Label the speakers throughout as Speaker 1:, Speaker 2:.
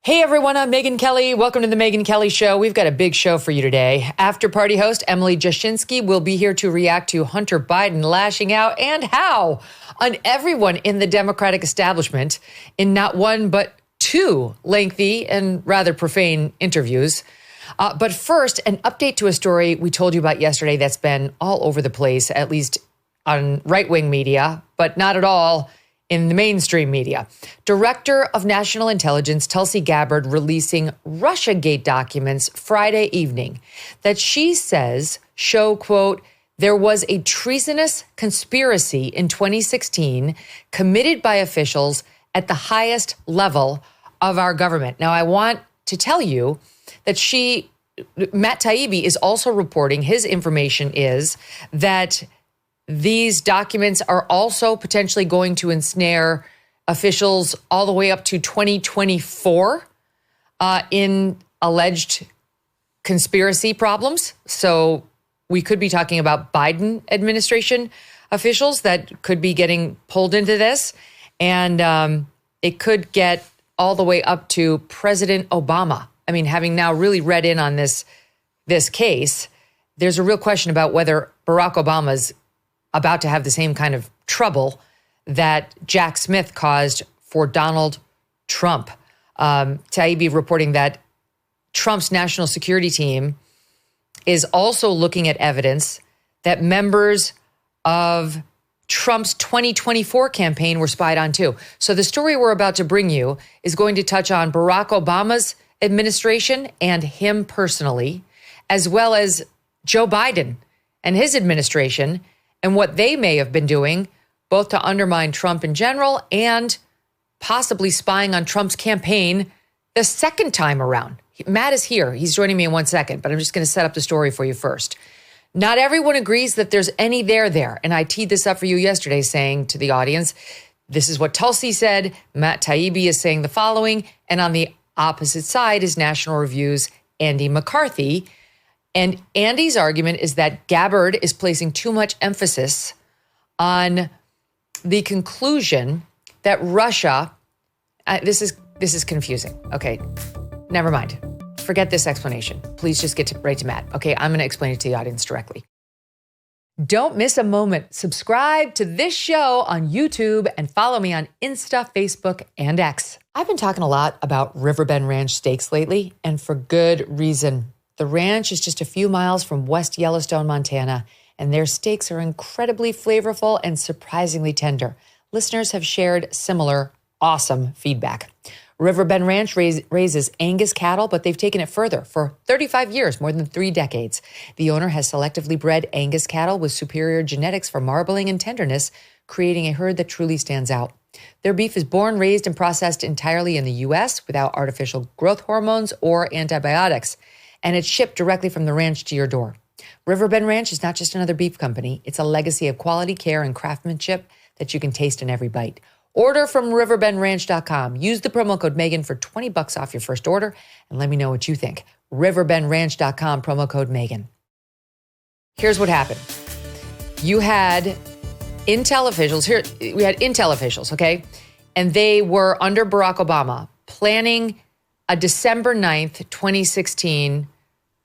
Speaker 1: Hey everyone, I'm Megyn Kelly. Welcome to the Megyn Kelly Show. We've got a big show for you today. After party host Emily Jashinsky will be here to react to Hunter Biden lashing out and how on everyone in the Democratic establishment in not one but two lengthy and rather profane interviews. But first, an update to a story we told you about yesterday that's been all over the place, at least on right-wing media, but not at all in the mainstream media. Director of National Intelligence Tulsi Gabbard releasing Russiagate documents Friday evening that she says show, quote, there was a treasonous conspiracy in 2016 committed by officials at the highest level of our government. Now, I want to tell you that Matt Taibbi is also reporting, his information is that these documents are also potentially going to ensnare officials all the way up to 2024 in alleged conspiracy problems. So we could be talking about Biden administration officials that could be getting pulled into this. And it could get all the way up to President Obama. I mean, having now really read in on this case, there's a real question about whether Barack Obama's about to have the same kind of trouble that Jack Smith caused for Donald Trump. Taibbi reporting that Trump's national security team is also looking at evidence that members of Trump's 2024 campaign were spied on too. So the story we're about to bring you is going to touch on Barack Obama's administration and him personally, as well as Joe Biden and his administration, and what they may have been doing, both to undermine Trump in general and possibly spying on Trump's campaign the second time around. Matt is here. He's joining me in 1 second, but I'm just going to set up the story for you first. Not everyone agrees that there's any there. And I teed this up for you yesterday saying to the audience, this is what Tulsi said. Matt Taibbi is saying the following. And on the opposite side is National Review's Andy McCarthy. And Andy's argument is that Gabbard is placing too much emphasis on the conclusion that Russia, this is confusing. Okay, never mind. Forget this explanation. Please just get right to Matt. Okay, I'm going to explain it to the audience directly. Don't miss a moment. Subscribe to this show on YouTube and follow me on Insta, Facebook, and X. I've been talking a lot about Riverbend Ranch steaks lately, and for good reason. The ranch is just a few miles from West Yellowstone, Montana, and their steaks are incredibly flavorful and surprisingly tender. Listeners have shared similar awesome feedback. Riverbend Ranch raises Angus cattle, but they've taken it further. For 35 years, more than 3 decades, the owner has selectively bred Angus cattle with superior genetics for marbling and tenderness, creating a herd that truly stands out. Their beef is born, raised, and processed entirely in the U.S. without artificial growth hormones or antibiotics, and it's shipped directly from the ranch to your door. Riverbend Ranch is not just another beef company. It's a legacy of quality care and craftsmanship that you can taste in every bite. Order from riverbendranch.com. Use the promo code Megyn for $20 off your first order, and let me know what you think. Riverbendranch.com, promo code Megyn. Here's what happened. You had Intel officials, okay? And they were under Barack Obama planning a December 9th, 2016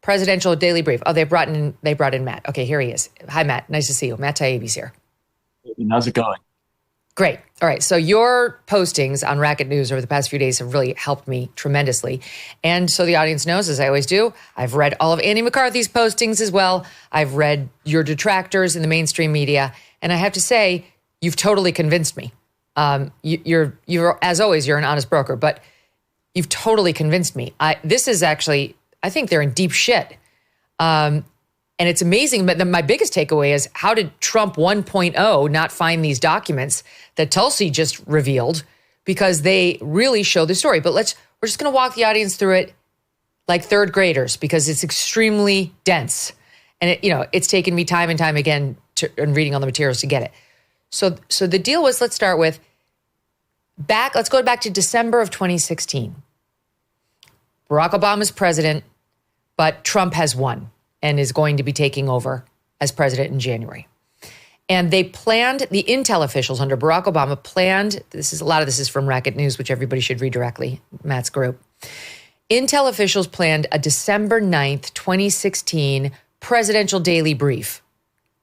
Speaker 1: presidential daily brief. Oh, they brought in Matt. Okay, here he is. Hi, Matt. Nice to see you. Matt Taibbi's here.
Speaker 2: How's it going?
Speaker 1: Great. All right. So your postings on Racket News over the past few days have really helped me tremendously. And so the audience knows, as I always do, I've read all of Andy McCarthy's postings as well. I've read your detractors in the mainstream media. And I have to say, you've totally convinced me. You're as always, you're an honest broker, but you've totally convinced me. This is actually, I think they're in deep shit. And it's amazing, but my biggest takeaway is how did Trump 1.0 not find these documents that Tulsi just revealed? Because they really show the story. But we're just going to walk the audience through it like third graders because it's extremely dense. And it's taken me time and time again and reading all the materials to get it. So the deal was, let's start with let's go back to December of 2016. Barack Obama's president, but Trump has won and is going to be taking over as president in January. And they planned, the intel officials under Barack Obama planned, a lot of this is from Racket News, which everybody should read directly, Matt's group. Intel officials planned a December 9th, 2016 presidential daily brief,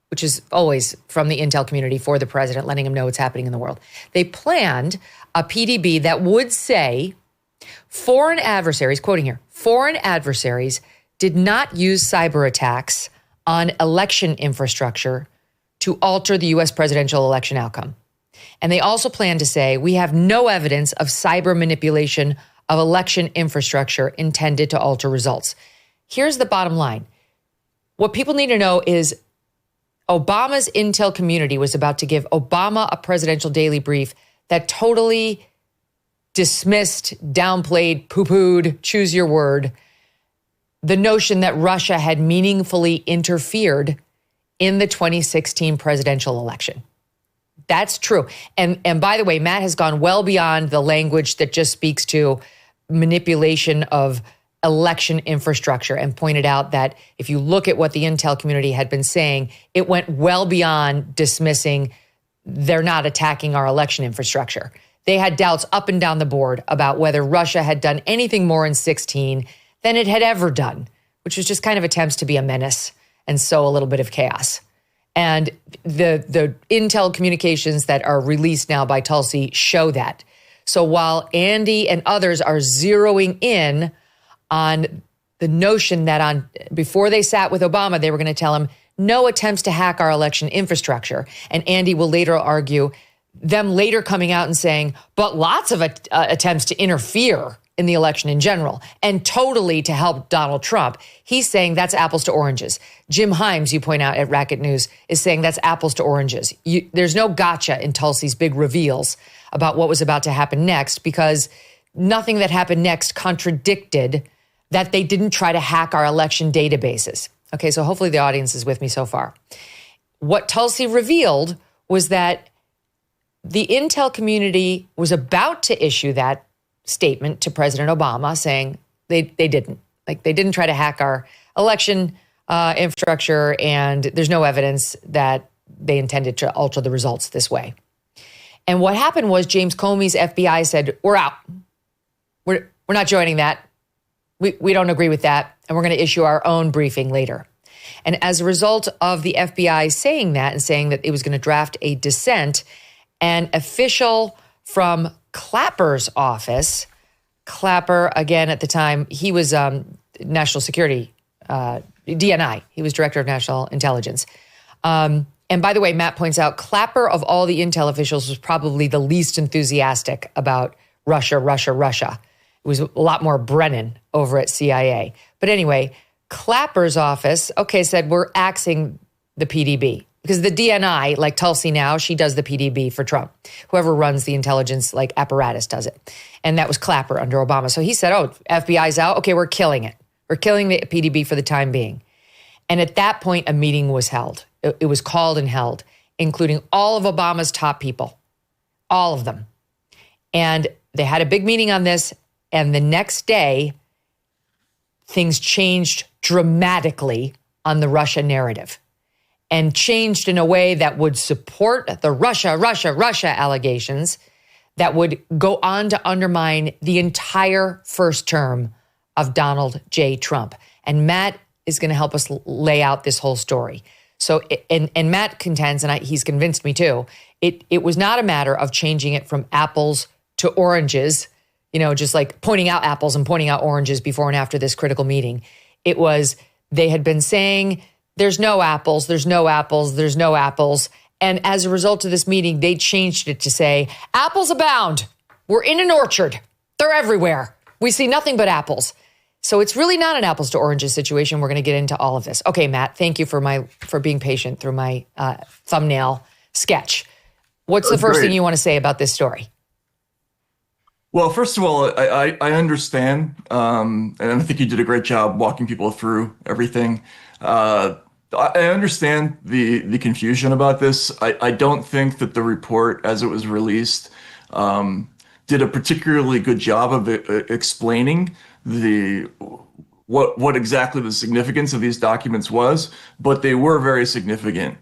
Speaker 1: which is always from the Intel community for the president, letting him know what's happening in the world. They planned a PDB that would say foreign adversaries, quoting here, foreign adversaries did not use cyber attacks on election infrastructure to alter the U.S. presidential election outcome. And they also plan to say, we have no evidence of cyber manipulation of election infrastructure intended to alter results. Here's the bottom line. What people need to know is Obama's Intel community was about to give Obama a presidential daily brief that totally dismissed, downplayed, poo-pooed, choose your word, the notion that Russia had meaningfully interfered in the 2016 presidential election. That's true. And by the way, Matt has gone well beyond the language that just speaks to manipulation of election infrastructure and pointed out that if you look at what the Intel community had been saying, it went well beyond dismissing they're not attacking our election infrastructure. They had doubts up and down the board about whether Russia had done anything more in 16 than it had ever done, which was just kind of attempts to be a menace and sow a little bit of chaos. And the Intel communications that are released now by Tulsi show that. So while Andy and others are zeroing in on the notion that before they sat with Obama, they were going to tell him no attempts to hack our election infrastructure. And Andy will later argue them later coming out and saying, but lots of attempts to interfere in the election in general and totally to help Donald Trump. He's saying that's apples to oranges. Jim Himes, you point out at Racket News, is saying that's apples to oranges. There's no gotcha in Tulsi's big reveals about what was about to happen next because nothing that happened next contradicted that they didn't try to hack our election databases. Okay, so hopefully the audience is with me so far. What Tulsi revealed was that the Intel community was about to issue that statement to President Obama saying they didn't. Like they didn't try to hack our election infrastructure and there's no evidence that they intended to alter the results this way. And what happened was James Comey's FBI said, we're out. We're not joining that. We don't agree with that. And we're going to issue our own briefing later. And as a result of the FBI saying that and saying that it was going to draft a dissent, an official from Clapper's office, Clapper, again, at the time, he was national security, DNI. He was director of national intelligence. And by the way, Matt points out, Clapper of all the Intel officials was probably the least enthusiastic about Russia. It was a lot more Brennan over at CIA. But anyway, Clapper's office, said we're axing the PDB. Because the DNI, like Tulsi now, she does the PDB for Trump. Whoever runs the intelligence apparatus does it. And that was Clapper under Obama. So he said, FBI's out. Okay, we're killing it. We're killing the PDB for the time being. And at that point, a meeting was held. It was called and held, including all of Obama's top people, all of them. And they had a big meeting on this. And the next day, things changed dramatically on the Russia narrative. And changed in a way that would support the Russia allegations that would go on to undermine the entire first term of Donald J. Trump. And Matt is going to help us lay out this whole story. So, and Matt contends, and he's convinced me too, it was not a matter of changing it from apples to oranges, just like pointing out apples and pointing out oranges before and after this critical meeting. It was, they had been saying, there's no apples. And as a result of this meeting, they changed it to say, apples abound. We're in an orchard. They're everywhere. We see nothing but apples. So it's really not an apples to oranges situation. We're going to get into all of this. Okay, Matt, thank you for being patient through my thumbnail sketch. What's the first thing you want to say about this story?
Speaker 2: Well, first of all, I understand, and I think you did a great job walking people through everything. I understand the confusion about this. I don't think that the report, as it was released, did a particularly good job of explaining what exactly the significance of these documents was, but they were very significant.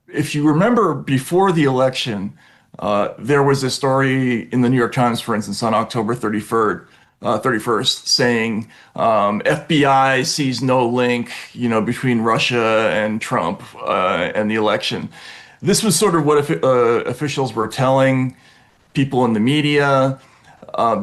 Speaker 2: If you remember, before the election, there was a story in the New York Times, for instance, on October 31st, 31st, saying FBI sees no link, between Russia and Trump and the election. This was sort of what officials were telling people in the media.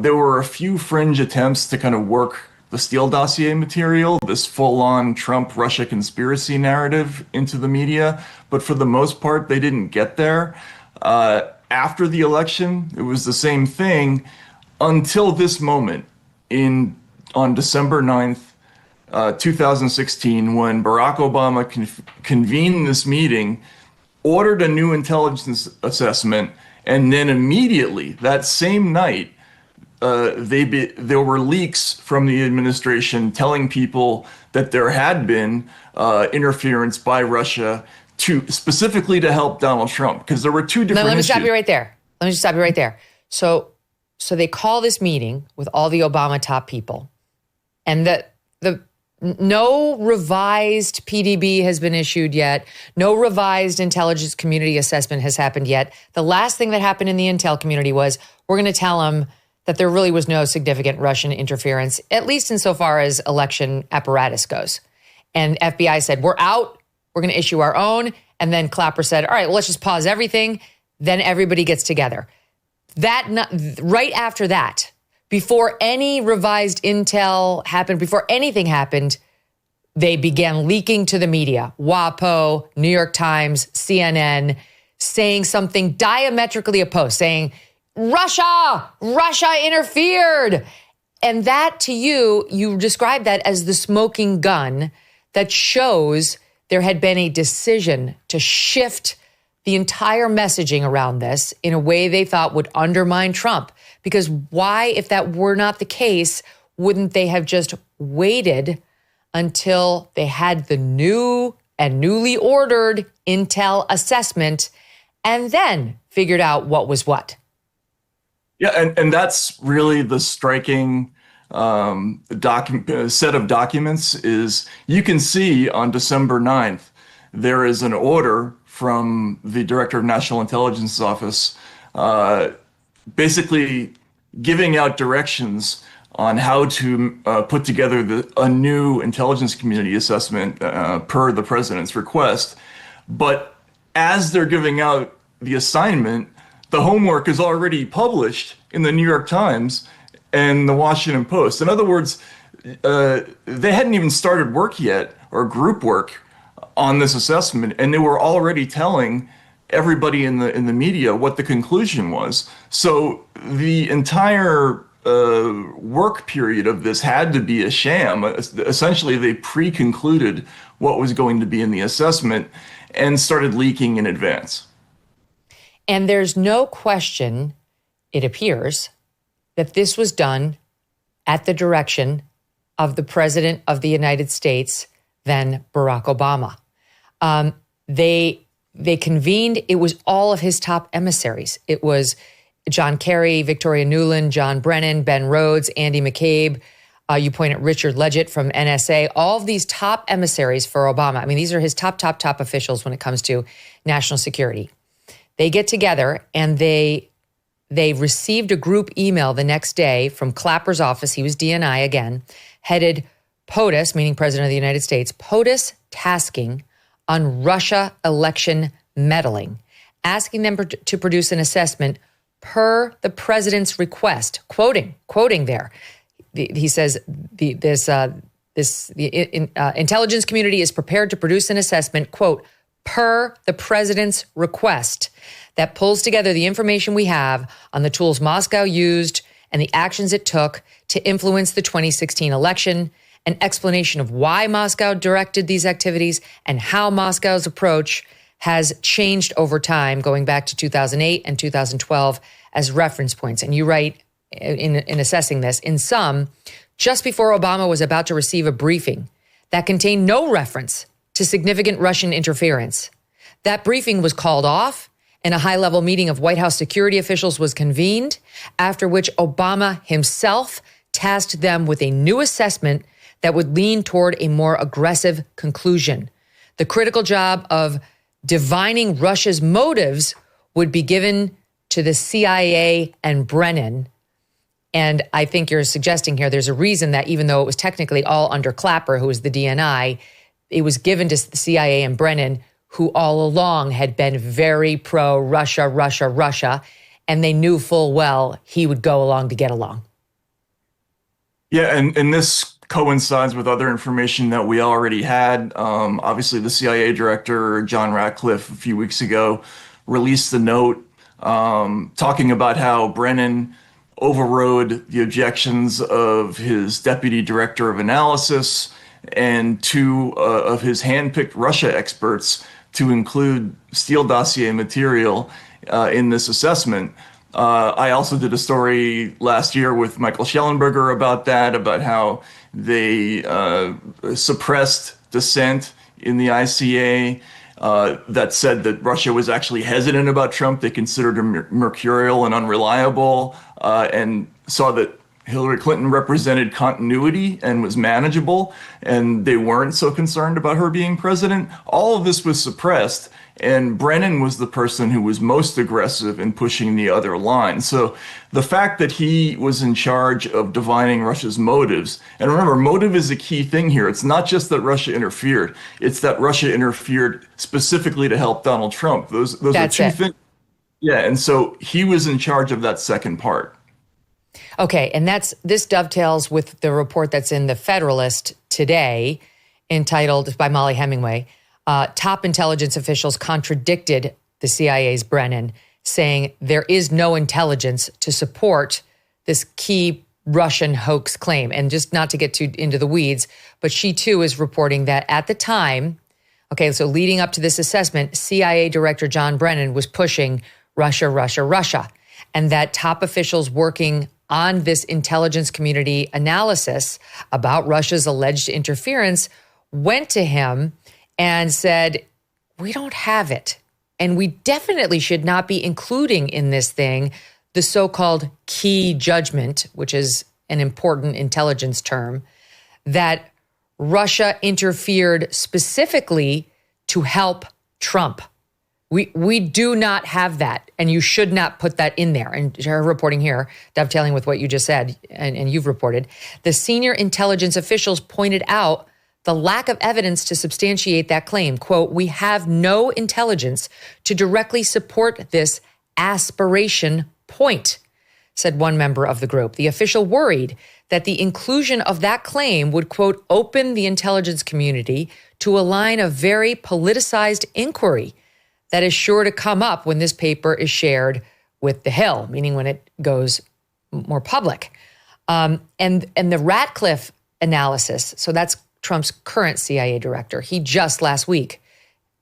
Speaker 2: There were a few fringe attempts to kind of work the Steele dossier material, this full-on Trump-Russia conspiracy narrative, into the media. But for the most part, they didn't get there. After the election, it was the same thing until this moment on December 9th, 2016, when Barack Obama convened this meeting, ordered a new intelligence assessment, and then immediately that same night, there were leaks from the administration telling people that there had been interference by Russia specifically to help Donald Trump, because there were two different
Speaker 1: Let me
Speaker 2: issues.
Speaker 1: stop you right there. Let me just stop you right there. So they call this meeting with all the Obama top people, and no revised PDB has been issued yet. No revised intelligence community assessment has happened yet. The last thing that happened in the intel community was, we're going to tell them that there really was no significant Russian interference, at least insofar as election apparatus goes. And FBI said, we're out. We're going to issue our own. And then Clapper said, all right, well, let's just pause everything. Then everybody gets together. Right after that, before any revised intel happened, before anything happened, they began leaking to the media. WAPO, New York Times, CNN, saying something diametrically opposed, saying, Russia interfered. And that, to you described that as the smoking gun that shows there had been a decision to shift the entire messaging around this in a way they thought would undermine Trump. Because why, if that were not the case, wouldn't they have just waited until they had the new and newly ordered intel assessment and then figured out what was what?
Speaker 2: Yeah, and that's really the striking set of documents. Is you can see on December 9th, there is an order from the Director of National Intelligence Office basically giving out directions on how to put together a new intelligence community assessment per the president's request. But as they're giving out the assignment, the homework is already published in the New York Times and the Washington Post. In other words, they hadn't even started work yet, or group work, on this assessment, and they were already telling everybody in the media what the conclusion was. So the entire work period of this had to be a sham. Essentially, they pre-concluded what was going to be in the assessment and started leaking in advance.
Speaker 1: And there's no question, it appears, that this was done at the direction of the President of the United States, then Barack Obama. They convened. It was all of his top emissaries. It was John Kerry, Victoria Nuland, John Brennan, Ben Rhodes, Andy McCabe. You point at Richard Leggett from NSA. All of these top emissaries for Obama. I mean, these are his top officials when it comes to national security. They get together and they received a group email the next day from Clapper's office. He was DNI again, headed POTUS, meaning President of the United States, POTUS tasking on Russia election meddling, asking them to produce an assessment per the president's request. Quoting there, he says the intelligence community is prepared to produce an assessment, quote, per the president's request, that pulls together the information we have on the tools Moscow used and the actions it took to influence the 2016 election, an explanation of why Moscow directed these activities and how Moscow's approach has changed over time, going back to 2008 and 2012 as reference points. And you write in assessing this, in sum, just before Obama was about to receive a briefing that contained no reference to significant Russian interference, that briefing was called off and a high-level meeting of White House security officials was convened, after which Obama himself tasked them with a new assessment that would lean toward a more aggressive conclusion. The critical job of divining Russia's motives would be given to the CIA and Brennan. And I think you're suggesting here there's a reason that even though it was technically all under Clapper, who was the DNI, it was given to the CIA and Brennan, who all along had been very pro-Russia, Russia, Russia, and they knew full well he would go along to get along.
Speaker 2: Yeah, and this coincides with other information that we already had. Obviously, the CIA director, John Ratcliffe, a few weeks ago, released a note talking about how Brennan overrode the objections of his deputy director of analysis and two of his handpicked Russia experts to include Steele dossier material in this assessment. I also did a story last year with Michael Schellenberger about that, about how they suppressed dissent in the ICA that said that Russia was actually hesitant about Trump. They considered him mercurial and unreliable, and saw that Hillary Clinton represented continuity and was manageable, and they weren't so concerned about her being president. All of this was suppressed, and Brennan was the person who was most aggressive in pushing the other line. So the fact that he was in charge of divining Russia's motives, and remember, motive is a key thing here. It's not just that Russia interfered, it's that Russia interfered specifically to help Donald Trump. Those are two things. Yeah, and so he was in charge of that second part.
Speaker 1: Okay, and this dovetails with the report that's in the Federalist today, entitled by Molly Hemingway, top intelligence officials contradicted the CIA's Brennan, saying there is no intelligence to support this key Russian hoax claim. And just not to get too into the weeds, but she too is reporting that at the time, okay, so leading up to this assessment, CIA Director John Brennan was pushing Russia, Russia, Russia, and that top officials working on this intelligence community analysis about Russia's alleged interference went to him and said, we don't have it. And we definitely should not be including in this thing the so-called key judgment, which is an important intelligence term, that Russia interfered specifically to help Trump. We do not have that, and you should not put that in there. And her reporting here, dovetailing with what you just said, and you've reported, the senior intelligence officials pointed out the lack of evidence to substantiate that claim. Quote, we have no intelligence to directly support this aspiration point, said one member of the group. The official worried that the inclusion of that claim would, quote, open the intelligence community to a line of very politicized inquiry that is sure to come up when this paper is shared with the Hill, meaning when it goes more public. And the Ratcliffe analysis, so that's Trump's current CIA director, he just last week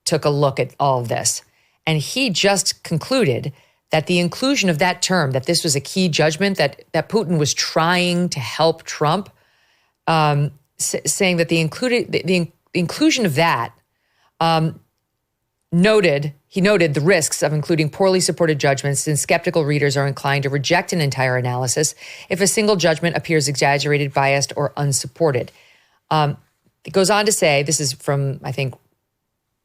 Speaker 1: took a look at all of this, and he just concluded that the inclusion of that term, that this was a key judgment, that Putin was trying to help Trump, saying that the inclusion of that he noted the risks of including poorly supported judgments, since skeptical readers are inclined to reject an entire analysis if a single judgment appears exaggerated, biased, or unsupported. It goes on to say, this is from, I think,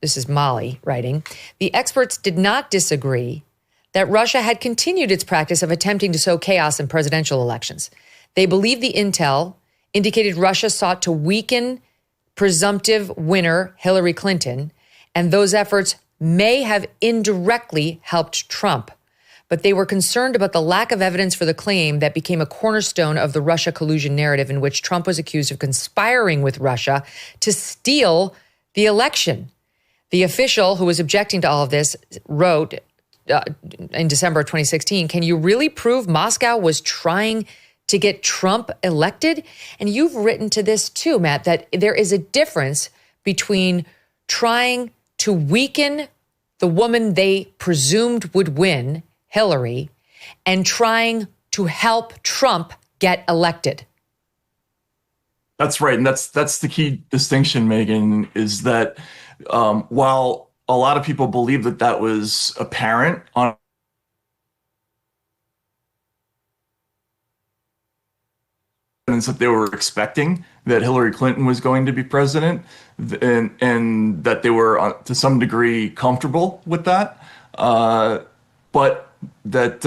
Speaker 1: this is Molly writing, the experts did not disagree that Russia had continued its practice of attempting to sow chaos in presidential elections. They believe the intel indicated Russia sought to weaken presumptive winner Hillary Clinton, and those efforts may have indirectly helped Trump. But they were concerned about the lack of evidence for the claim that became a cornerstone of the Russia collusion narrative, in which Trump was accused of conspiring with Russia to steal the election. The official who was objecting to all of this wrote in December of 2016, can you really prove Moscow was trying to get Trump elected? And you've written to this too, Matt, that there is a difference between trying to weaken the woman they presumed would win, Hillary, and trying to help Trump get elected.
Speaker 2: That's right. And that's the key distinction, Megyn, is that while a lot of people believe that that was apparent on that they were expecting that Hillary Clinton was going to be president, and that they were to some degree comfortable with that. But that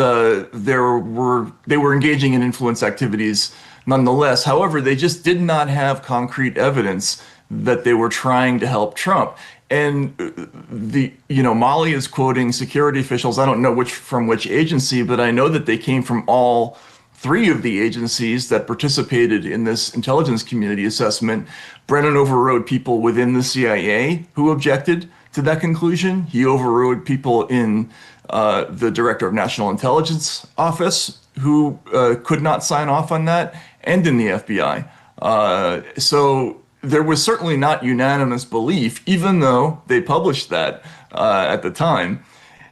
Speaker 2: they were engaging in influence activities nonetheless. However, they just did not have concrete evidence that they were trying to help Trump. And Molly is quoting security officials. I don't know from which agency, but I know that they came from all three of the agencies that participated in this intelligence community assessment. Brennan overrode people within the CIA who objected to that conclusion. He overrode people in the Director of National Intelligence Office who could not sign off on that, and in the FBI. So there was certainly not unanimous belief, even though they published that at the time.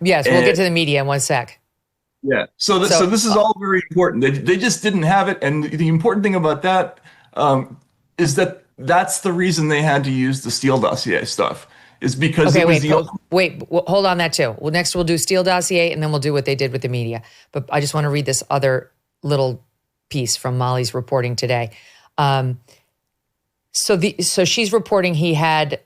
Speaker 1: Yes, we'll get to the media in one sec.
Speaker 2: Yeah. So this is all very important. They just didn't have it, and the important thing about that is that that's the reason they had to use the Steele dossier stuff. Is because
Speaker 1: hold on that too. Well, next we'll do Steele dossier, and then we'll do what they did with the media. But I just want to read this other little piece from Molly's reporting today. So she's reporting he had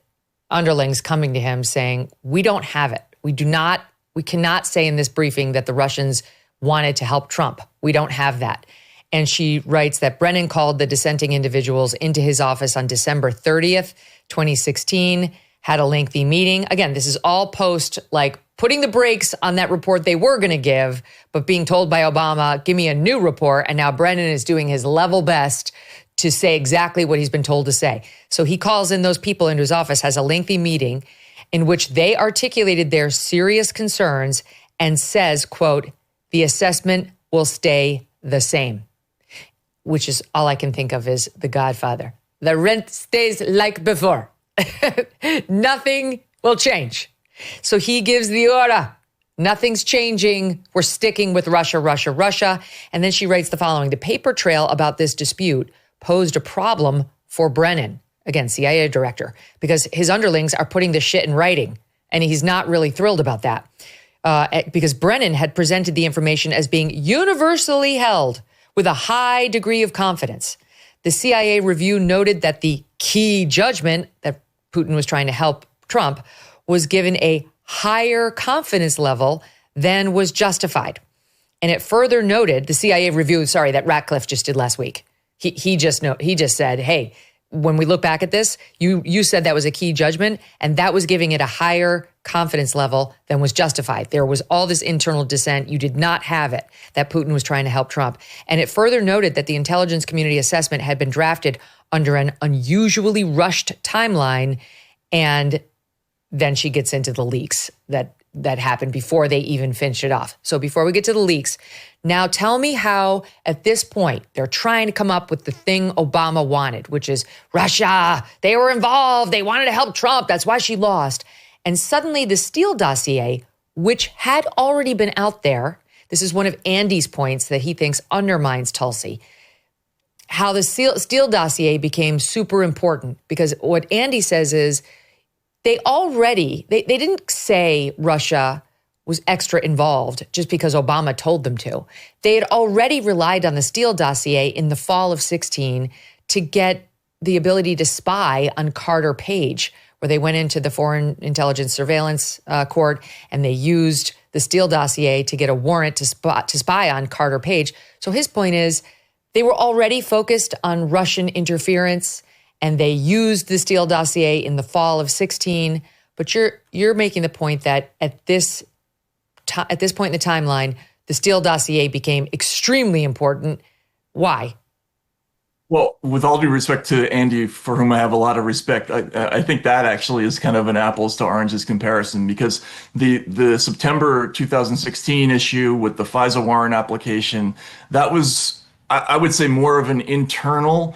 Speaker 1: underlings coming to him saying, "We don't have it. We cannot say in this briefing that the Russians wanted to help Trump. We don't have that." And she writes that Brennan called the dissenting individuals into his office on December 30th, 2016, had a lengthy meeting. Again, this is all post, like, putting the brakes on that report they were going to give, but being told by Obama, give me a new report. And now Brennan is doing his level best to say exactly what he's been told to say. So he calls in those people into his office, has a lengthy meeting in which they articulated their serious concerns and says, quote, "The assessment will stay the same," which is all I can think of is The Godfather. The rent stays like before. Nothing will change. So he gives the order. Nothing's changing. We're sticking with Russia, Russia, Russia. And then she writes the following: the paper trail about this dispute posed a problem for Brennan, again, CIA director, because his underlings are putting the shit in writing. And he's not really thrilled about that because Brennan had presented the information as being universally held with a high degree of confidence. The CIA review noted that the key judgment that Putin was trying to help Trump was given a higher confidence level than was justified. And it further noted, the CIA review, that Ratcliffe just did last week. He just said, hey, when we look back at this, you said that was a key judgment, and that was giving it a higher confidence level than was justified. There was all this internal dissent. You did not have it, that Putin was trying to help Trump. And it further noted that the intelligence community assessment had been drafted under an unusually rushed timeline. And then she gets into the leaks that happened before they even finished it off. So before we get to the leaks, now tell me how at this point they're trying to come up with the thing Obama wanted, which is Russia. They were involved. They wanted to help Trump. That's why she lost. And suddenly the Steele dossier, which had already been out there, this is one of Andy's points that he thinks undermines Tulsi, how the Steele dossier became super important, because what Andy says is they didn't say Russia was extra involved just because Obama told them to. They had already relied on the Steele dossier in the fall of 2016 to get the ability to spy on Carter Page, where they went into the Foreign Intelligence Surveillance Court and they used the Steele dossier to get a warrant to spy on Carter Page. So his point is they were already focused on Russian interference, and they used the Steele dossier in the fall of 2016. But you're making the point that at this point in the timeline, the Steele dossier became extremely important. Why?
Speaker 2: Well, with all due respect to Andy, for whom I have a lot of respect, I think that actually is kind of an apples to oranges comparison, because the September 2016 issue with the FISA warrant application, that was, I would say, more of an internal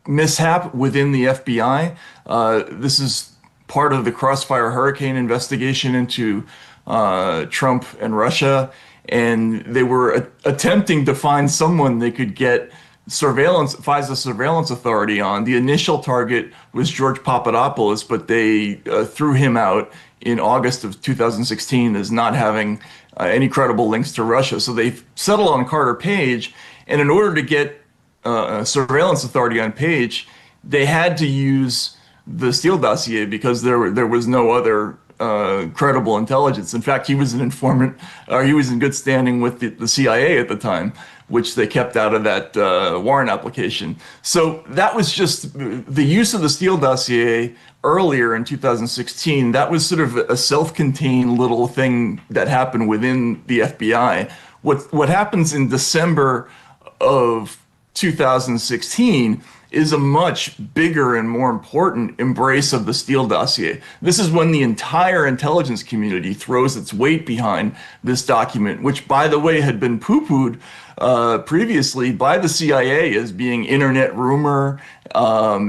Speaker 2: mishap within the FBI. This is part of the Crossfire Hurricane investigation into Trump and Russia, and they were attempting to find someone they could get FISA surveillance authority on. The initial target was George Papadopoulos, but they threw him out in August of 2016 as not having any credible links to Russia. So they settled on Carter Page, and in order to get surveillance authority on Page, they had to use the Steele dossier because there was no other credible intelligence. In fact, he was an informant, or he was in good standing with the CIA at the time, which they kept out of that warrant application. So that was just the use of the Steele dossier earlier in 2016. That was sort of a self-contained little thing that happened within the FBI. What happens in December of 2016 is a much bigger and more important embrace of the Steele dossier. This is when the entire intelligence community throws its weight behind this document, which, by the way, had been poo-pooed previously by the CIA as being internet rumor, and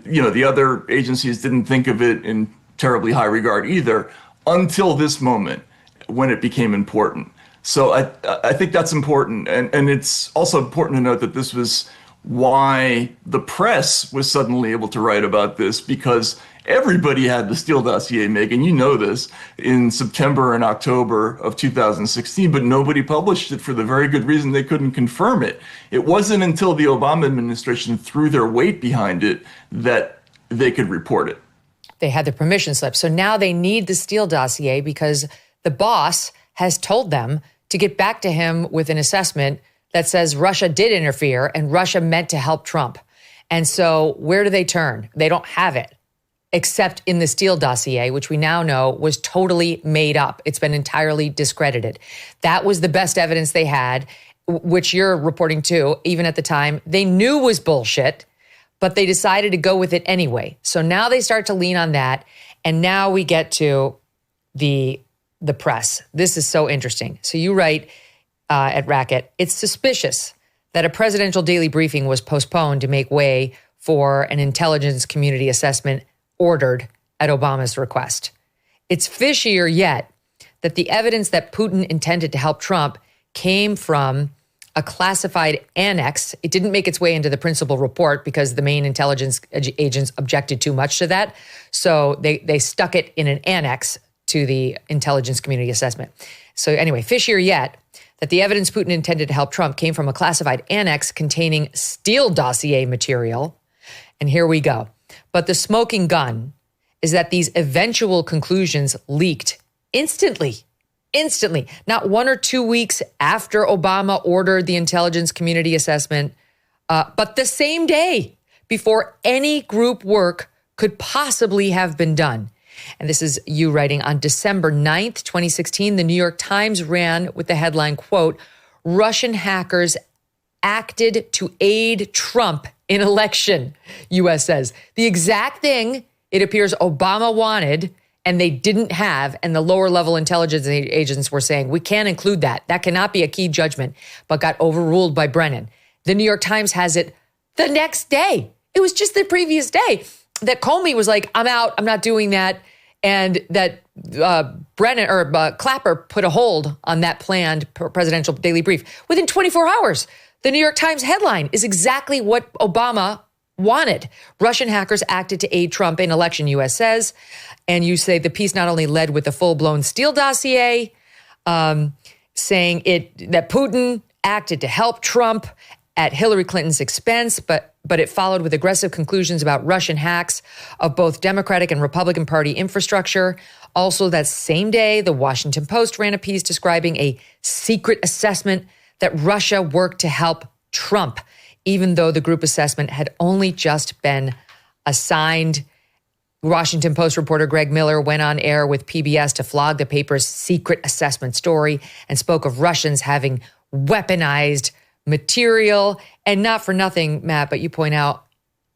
Speaker 2: the other agencies didn't think of it in terribly high regard either until this moment when it became important. So I think that's important, and it's also important to note that this was why the press was suddenly able to write about this, because everybody had the Steele dossier, Megyn, you know this, in September and October of 2016, but nobody published it for the very good reason they couldn't confirm it. It wasn't until the Obama administration threw their weight behind it that they could report it.
Speaker 1: They had the permission slip. So now they need the Steele dossier because the boss has told them to get back to him with an assessment that says Russia did interfere and Russia meant to help Trump. And so where do they turn? They don't have it, except in the Steele dossier, which we now know was totally made up. It's been entirely discredited. That was the best evidence they had, which you're reporting to, even at the time, they knew was bullshit, but they decided to go with it anyway. So now they start to lean on that. And now we get to the press. This is so interesting. So you write, at Racket, it's suspicious that a presidential daily briefing was postponed to make way for an intelligence community assessment ordered at Obama's request. It's fishier yet that the evidence that Putin intended to help Trump came from a classified annex. It didn't make its way into the principal report because the main intelligence agents objected too much to that. So they stuck it in an annex to the intelligence community assessment. So anyway, fishier yet that the evidence Putin intended to help Trump came from a classified annex containing Steele dossier material. And here we go. But the smoking gun is that these eventual conclusions leaked instantly, not 1 or 2 weeks after Obama ordered the intelligence community assessment, but the same day before any group work could possibly have been done. And this is you writing on December 9th, 2016. The New York Times ran with the headline, quote, Russian hackers acted to aid Trump in election, U.S. says. The exact thing it appears Obama wanted and they didn't have. And the lower level intelligence agents were saying, we can't include that. That cannot be a key judgment, but got overruled by Brennan. The New York Times has it the next day. It was just the previous day that Comey was like, I'm out, I'm not doing that. And that Brennan or Clapper put a hold on that planned presidential daily brief within 24 hours. The New York Times headline is exactly what Obama wanted. Russian hackers acted to aid Trump in election, U.S. says. And you say the piece not only led with the full-blown Steele dossier, saying that Putin acted to help Trump at Hillary Clinton's expense, but it followed with aggressive conclusions about Russian hacks of both Democratic and Republican Party infrastructure. Also, that same day, the Washington Post ran a piece describing a secret assessment that Russia worked to help Trump, even though the group assessment had only just been assigned. Washington Post reporter Greg Miller went on air with PBS to flog the paper's secret assessment story and spoke of Russians having weaponized material. And not for nothing, Matt, but you point out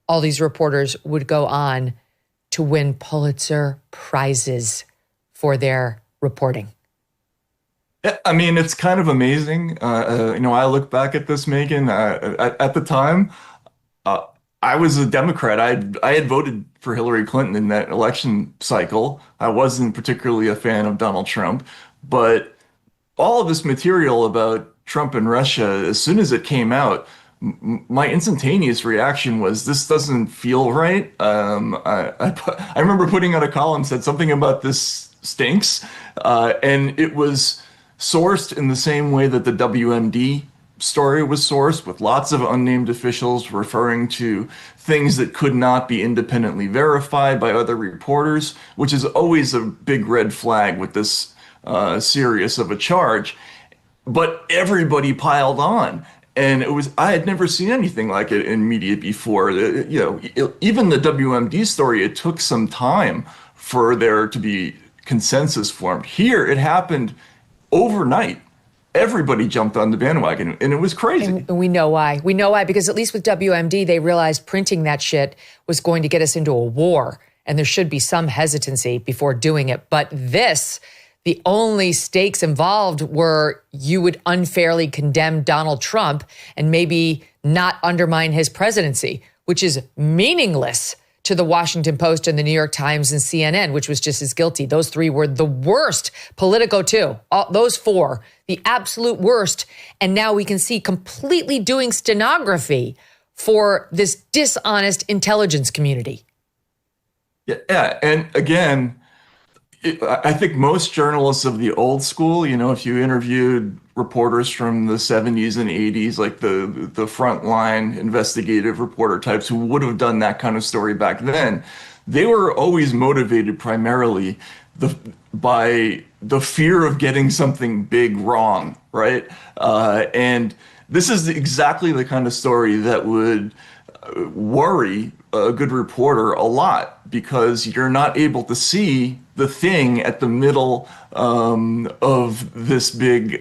Speaker 1: all these reporters would go on to win Pulitzer Prizes for their reporting.
Speaker 2: I mean, it's kind of amazing. I look back at this, Megyn. At the time, I was a Democrat. I had voted for Hillary Clinton in that election cycle. I wasn't particularly a fan of Donald Trump, but all of this material about Trump and Russia, as soon as it came out, my instantaneous reaction was, this doesn't feel right. I remember putting out a column, said something about this stinks, and it was sourced in the same way that the WMD story was sourced with lots of unnamed officials referring to things that could not be independently verified by other reporters, which is always a big red flag with this serious of a charge. But everybody piled on. And I had never seen anything like it in media before. Even the WMD story, it took some time for there to be consensus formed. Here, it happened overnight. Everybody jumped on the bandwagon, and it was crazy.
Speaker 1: And we know why. We know why, because at least with WMD, they realized printing that shit was going to get us into a war, and there should be some hesitancy before doing it. But this, the only stakes involved were you would unfairly condemn Donald Trump and maybe not undermine his presidency, which is meaningless to the Washington Post and the New York Times and CNN, which was just as guilty. Those three were the worst. Politico, too. Those four, the absolute worst. And now we can see completely doing stenography for this dishonest intelligence community.
Speaker 2: Yeah. And again, I think most journalists of the old school, if you interviewed reporters from the 70s and 80s, like the frontline investigative reporter types who would have done that kind of story back then, they were always motivated primarily by the fear of getting something big wrong, right? And this is exactly the kind of story that would worry a good reporter a lot, because you're not able to see the thing at the middle of this big,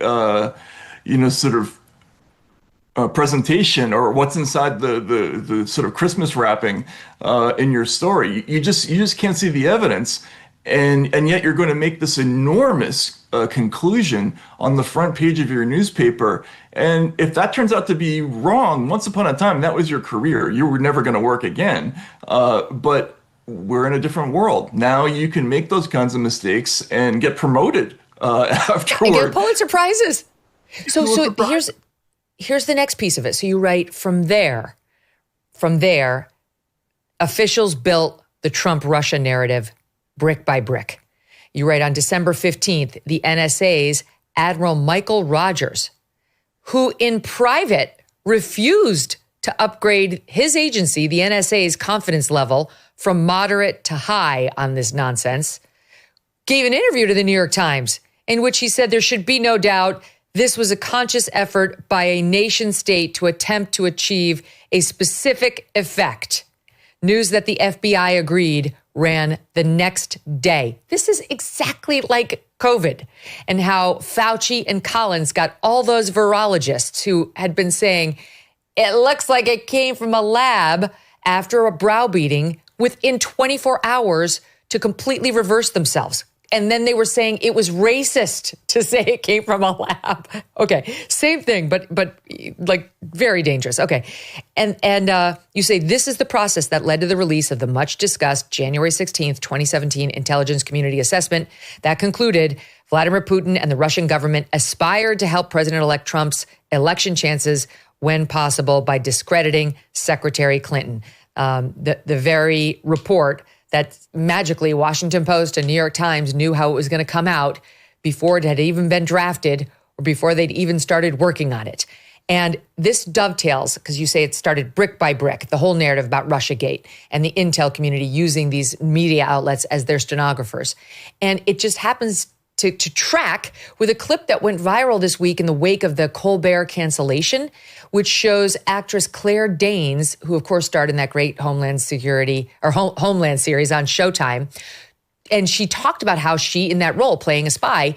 Speaker 2: presentation, or what's inside the sort of Christmas wrapping in your story. You just can't see the evidence, and yet you're going to make this enormous conclusion on the front page of your newspaper. And if that turns out to be wrong, once upon a time, that was your career. You were never going to work again. But we're in a different world. Now you can make those kinds of mistakes and get promoted afterward.
Speaker 1: And get Pulitzer Prizes. So here's the next piece of it. So you write, from there, officials built the Trump-Russia narrative brick by brick. You write, on December 15th, the NSA's Admiral Michael Rogers, who in private refused to upgrade his agency, the NSA's confidence level from moderate to high on this nonsense, gave an interview to the New York Times in which he said there should be no doubt this was a conscious effort by a nation state to attempt to achieve a specific effect. News that the FBI agreed ran the next day. This is exactly like COVID, and how Fauci and Collins got all those virologists who had been saying, it looks like it came from a lab, after a browbeating within 24 hours to completely reverse themselves. And then they were saying it was racist to say it came from a lab. Okay, same thing, but like very dangerous. Okay, and you say this is the process that led to the release of the much discussed January 16th, 2017 intelligence community assessment that concluded Vladimir Putin and the Russian government aspired to help President-elect Trump's election chances when possible by discrediting Secretary Clinton. The very report that magically Washington Post and New York Times knew how it was going to come out before it had even been drafted or before they'd even started working on it. And this dovetails, because you say it started brick by brick, the whole narrative about Russiagate and the intel community using these media outlets as their stenographers. And it just happens to track with a clip that went viral this week in the wake of the Colbert cancellation, which shows actress Claire Danes, who of course starred in that great Homeland series on Showtime. And she talked about how she, in that role, playing a spy,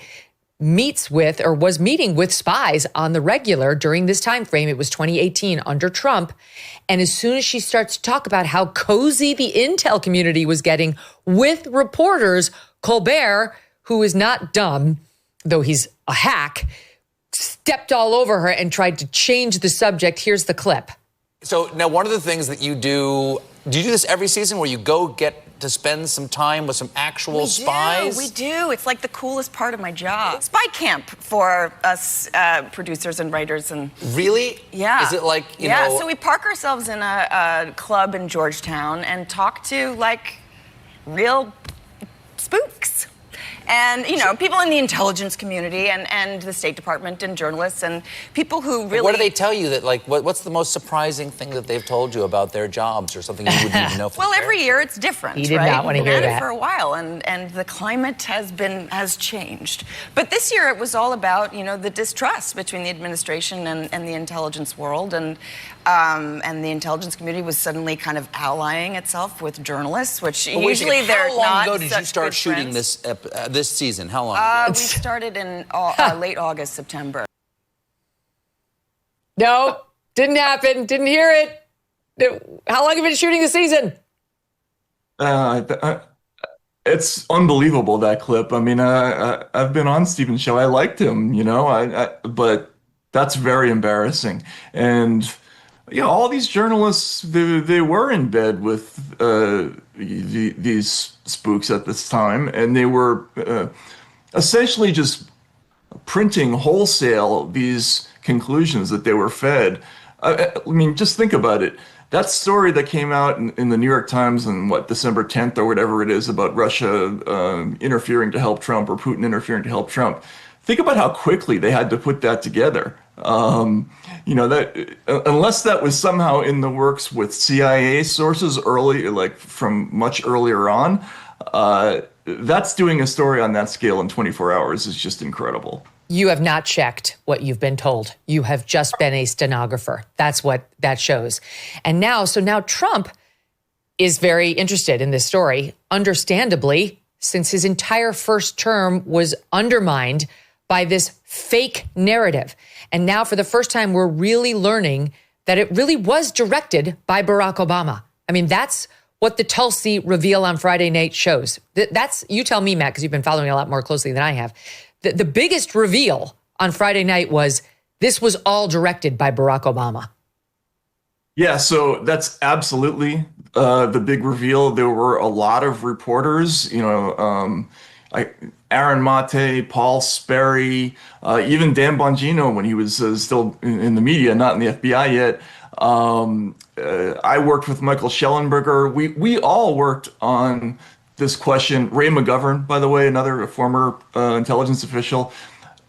Speaker 1: was meeting with spies on the regular during this time frame. It was 2018 under Trump. And as soon as she starts to talk about how cozy the intel community was getting with reporters, Colbert, who is not dumb, though he's a hack, stepped all over her and tried to change the subject. Here's the clip.
Speaker 3: So now one of the things that you do you do this every season where you go get to spend some time with some actual spies?
Speaker 4: We do. It's like the coolest part of my job. Spy camp for us producers and writers. And
Speaker 3: really?
Speaker 4: Yeah.
Speaker 3: Is it like, you
Speaker 4: know?
Speaker 3: know?
Speaker 4: So we park ourselves in a club in Georgetown and talk to like real spooks. And, people in the intelligence community and the State Department and journalists and people who really...
Speaker 3: What do they tell you that, what's the most surprising thing that they've told you about their jobs or something you wouldn't even know?
Speaker 4: Well, every year it's different,
Speaker 1: You did not want to hear that.
Speaker 4: For a while, and the climate has changed. But this year it was all about, the distrust between the administration and the intelligence world, and the intelligence community was suddenly kind of allying itself with journalists, which usually they're not.
Speaker 3: How long ago did you start shooting this season? How long ago?
Speaker 4: We started in late August, September.
Speaker 1: No, didn't happen. Didn't hear it. How long have you been shooting the season?
Speaker 2: It's unbelievable, that clip. I mean, I've been on Stephen's show. I liked him, but that's very embarrassing. And all these journalists, they were in bed with these spooks at this time, and they were essentially just printing wholesale these conclusions that they were fed. I mean, just think about it. That story that came out in the New York Times on December 10th or whatever it is about Russia interfering to help Trump, or Putin interfering to help Trump. Think about how quickly they had to put that together. That unless that was somehow in the works with CIA sources from much earlier on, that's doing a story on that scale in 24 hours is just incredible.
Speaker 1: You have not checked what you've been told. You have just been a stenographer. That's what that shows. And now Trump is very interested in this story, understandably, since his entire first term was undermined by this fake narrative. And now for the first time, we're really learning that it really was directed by Barack Obama. I mean, that's what the Tulsi reveal on Friday night shows. That's, you tell me, Matt, because you've been following a lot more closely than I have. The biggest reveal on Friday night was this was all directed by Barack Obama.
Speaker 2: Yeah, so that's absolutely the big reveal. There were a lot of reporters, Aaron Mate, Paul Sperry, even Dan Bongino when he was still in the media, not in the FBI yet. I worked with Michael Schellenberger. We all worked on this question. Ray McGovern, by the way, another former intelligence official.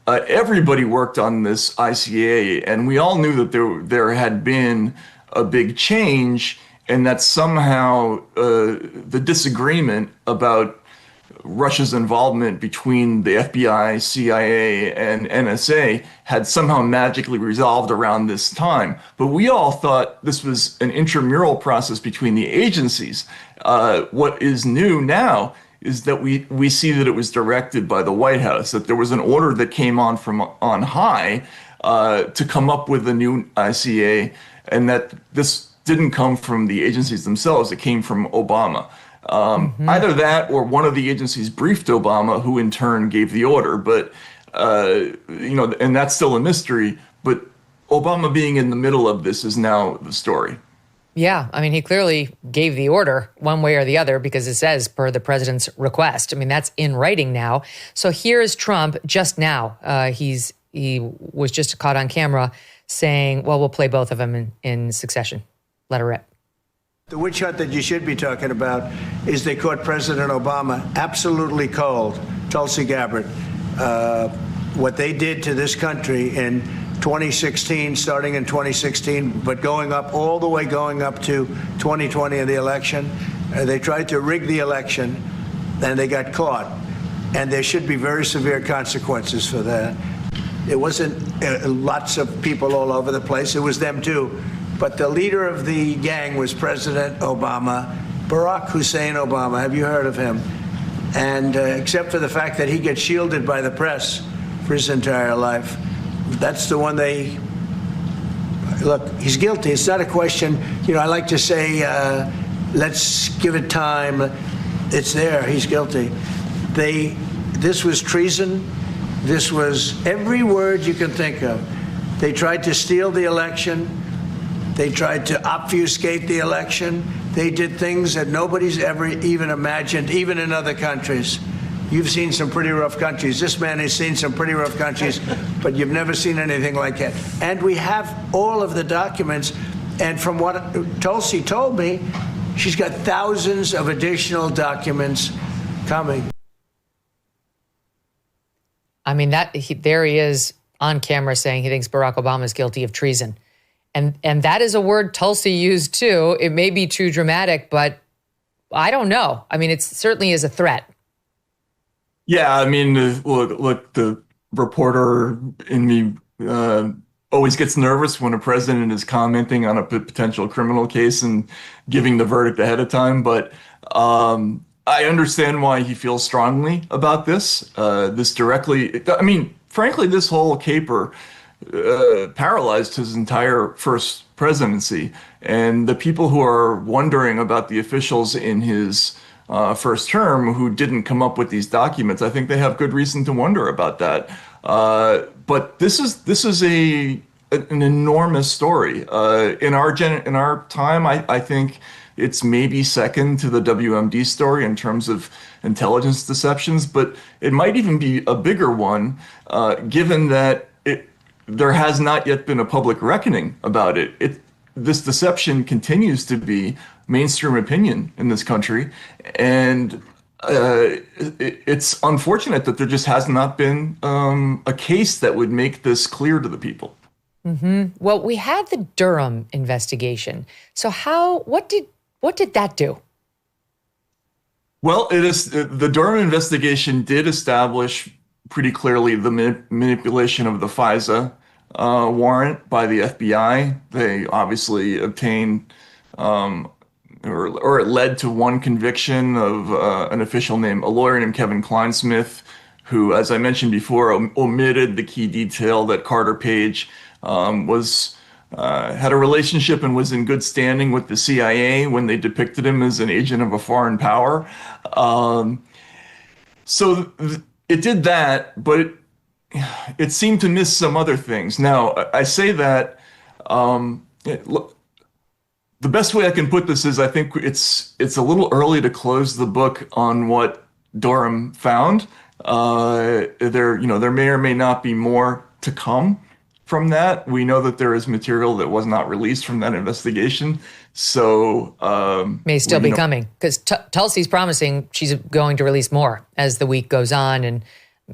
Speaker 2: Everybody worked on this ICA, and we all knew that there had been a big change, and that somehow the disagreement about Russia's involvement between the FBI, CIA, and NSA had somehow magically resolved around this time. But we all thought this was an intramural process between the agencies. What is new now is that we see that it was directed by the White House, that there was an order that came on from on high to come up with a new ICA, and that this didn't come from the agencies themselves, it came from Obama. Either that or one of the agencies briefed Obama, who in turn gave the order. But, and that's still a mystery. But Obama being in the middle of this is now the story.
Speaker 1: Yeah, I mean, he clearly gave the order one way or the other because it says per the president's request. I mean, that's in writing now. So here is Trump just now. He was just caught on camera saying, well, we'll play both of them in succession. Let her rip.
Speaker 5: The witch hunt that you should be talking about is they caught President Obama absolutely cold, Tulsi Gabbard. What they did to this country in 2016, starting in 2016, but going up to 2020 in the election. They tried to rig the election, and they got caught. And there should be very severe consequences for that. It wasn't lots of people all over the place. It was them, too. But the leader of the gang was President Obama, Barack Hussein Obama. Have you heard of him? And except for the fact that he gets shielded by the press for his entire life, that's the one look, he's guilty. It's not a question, I like to say, let's give it time. It's there. He's guilty. This was treason. This was every word you can think of. They tried to steal the election. They tried to obfuscate the election. They did things that nobody's ever even imagined, even in other countries. You've seen some pretty rough countries. This man has seen some pretty rough countries, but you've never seen anything like that. And we have all of the documents. And from what Tulsi told me, she's got thousands of additional documents coming.
Speaker 1: I mean, there he is on camera saying he thinks Barack Obama is guilty of treason. And that is a word Tulsi used too. It may be too dramatic, but I don't know. I mean, it certainly is a threat.
Speaker 2: Yeah, I mean, look, the reporter in me always gets nervous when a president is commenting on a potential criminal case and giving the verdict ahead of time. But I understand why he feels strongly about this. This directly, I mean, frankly, this whole caper paralyzed his entire first presidency. And the people who are wondering about the officials in his first term who didn't come up with these documents, I think they have good reason to wonder about that. But this is an enormous story. In our time, I think it's maybe second to the WMD story in terms of intelligence deceptions, but it might even be a bigger one, given that there has not yet been a public reckoning about it. This deception continues to be mainstream opinion in this country, and it's unfortunate that there just has not been a case that would make this clear to the people.
Speaker 1: Mm-hmm. Well, we had the Durham investigation. So what did that do?
Speaker 2: Well, the Durham investigation did establish pretty clearly the manipulation of the FISA warrant by the FBI. They obviously obtained, or it led to one conviction of a lawyer named Kevin Kleinsmith, who, as I mentioned before, omitted the key detail that Carter Page had a relationship and was in good standing with the CIA when they depicted him as an agent of a foreign power. So it did that, but it seemed to miss some other things. Now, I say that, look, the best way I can put this is I think it's a little early to close the book on what Durham found. There may or may not be more to come from that. We know that there is material that was not released from that investigation. So
Speaker 1: may still be coming, because Tulsi's promising she's going to release more as the week goes on, and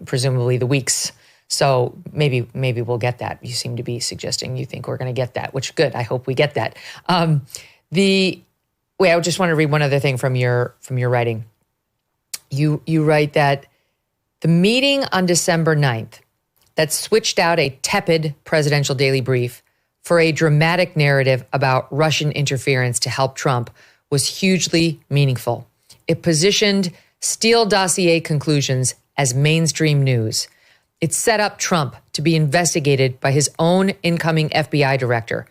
Speaker 1: presumably the weeks. So maybe we'll get that. You seem to be suggesting you think we're going to get that, which good. I hope we get that. I just want to read one other thing from your writing. You write that the meeting on December 9th that switched out a tepid presidential daily brief for a dramatic narrative about Russian interference to help Trump was hugely meaningful. It positioned Steele dossier conclusions as mainstream news. It set up Trump to be investigated by his own incoming FBI director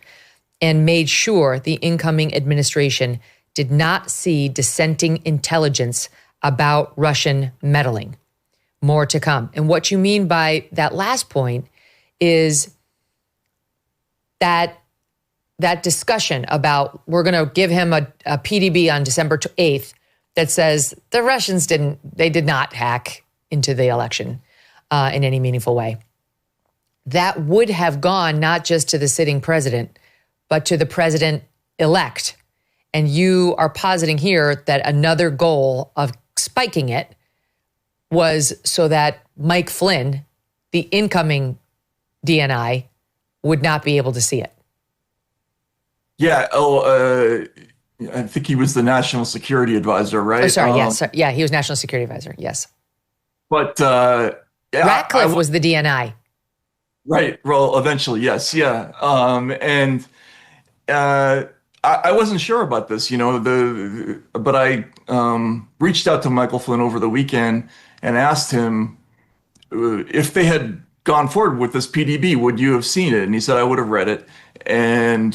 Speaker 1: and made sure the incoming administration did not see dissenting intelligence about Russian meddling. More to come. And what you mean by that last point is that discussion about we're going to give him a PDB on December 8th that says the Russians did not hack into the election in any meaningful way. That would have gone not just to the sitting president, but to the president-elect. And you are positing here that another goal of spiking it was so that Mike Flynn, the incoming DNI, would not be able to see it.
Speaker 2: Yeah. I think he was the national security advisor, right?
Speaker 1: Oh, sorry. Yes. Yeah, he was national security advisor. Yes.
Speaker 2: But
Speaker 1: Ratcliffe was the DNI.
Speaker 2: Right. Well, eventually, yes. Yeah. I wasn't sure about this, but I reached out to Michael Flynn over the weekend and asked him if they had gone forward with this PDB, would you have seen it? And he said, I would have read it. And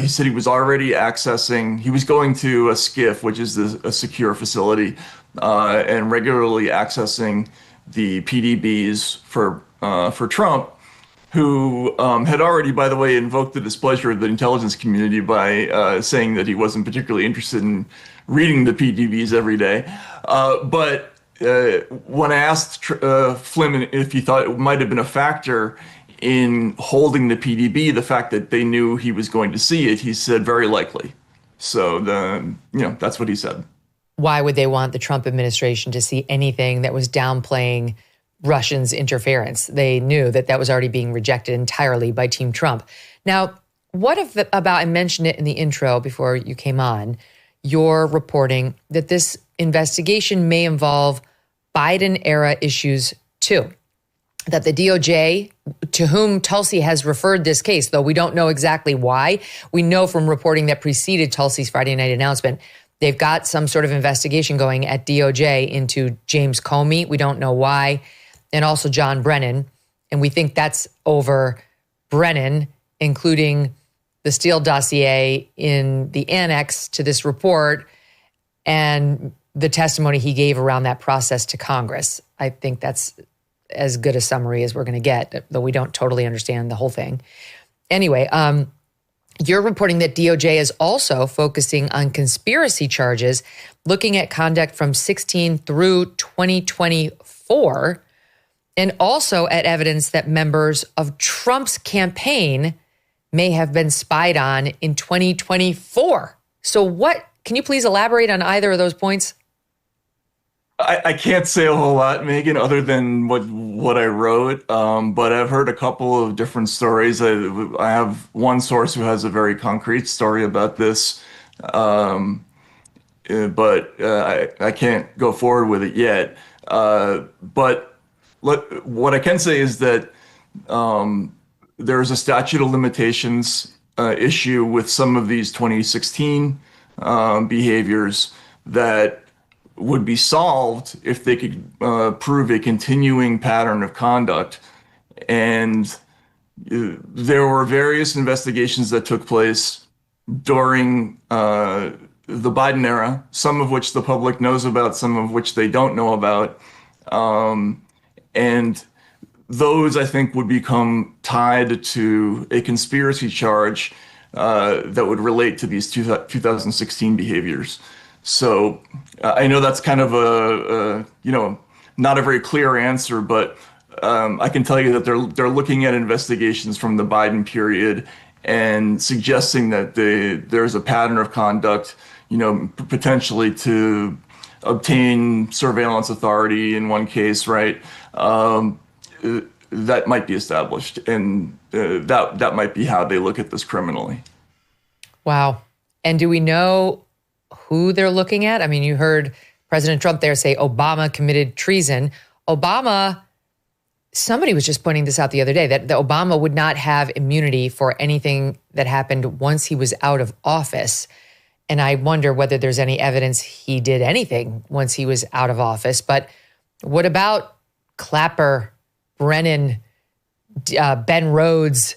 Speaker 2: he said he was already he was going to a SCIF, which is a secure facility, and regularly accessing the PDBs for Trump, who had already, by the way, invoked the displeasure of the intelligence community by saying that he wasn't particularly interested in reading the PDBs every day. But when I asked Flynn if he thought it might have been a factor in holding the PDB, the fact that they knew he was going to see it, he said very likely. So that's what he said.
Speaker 1: Why would they want the Trump administration to see anything that was downplaying Russians' interference. They knew that that was already being rejected entirely by Team Trump. Now, what about, I mentioned it in the intro before you came on, you're reporting that this investigation may involve Biden-era issues too. That the DOJ, to whom Tulsi has referred this case, though we don't know exactly why, we know from reporting that preceded Tulsi's Friday night announcement, they've got some sort of investigation going at DOJ into James Comey. We don't know why. And also John Brennan. And we think that's over Brennan, including the Steele dossier in the annex to this report and the testimony he gave around that process to Congress. I think that's as good a summary as we're going to get, though we don't totally understand the whole thing. Anyway, you're reporting that DOJ is also focusing on conspiracy charges, looking at conduct from 16 through 2024, and also at evidence that members of Trump's campaign may have been spied on in 2024. So what, can you please elaborate on either of those points?
Speaker 2: I can't say a whole lot, Megyn, other than what I wrote. But I've heard a couple of different stories. I have one source who has a very concrete story about this, but I can't go forward with it yet. But what I can say is that there's a statute of limitations issue with some of these 2016 behaviors that would be solved if they could prove a continuing pattern of conduct. And there were various investigations that took place during the Biden era, some of which the public knows about, some of which they don't know about. And those, I think, would become tied to a conspiracy charge that would relate to these 2016 behaviors. So I know that's kind of a not a very clear answer, but I can tell you that they're looking at investigations from the Biden period and suggesting that there's a pattern of conduct, potentially to obtain surveillance authority in one case, right? That might be established, and that might be how they look at this criminally. Wow.
Speaker 1: And do we know who they're looking at? I mean, you heard President Trump there say Obama committed treason. Somebody was just pointing this out the other day, that Obama would not have immunity for anything that happened once he was out of office. And I wonder whether there's any evidence he did anything once he was out of office. But what about Clapper, Brennan, Ben Rhodes,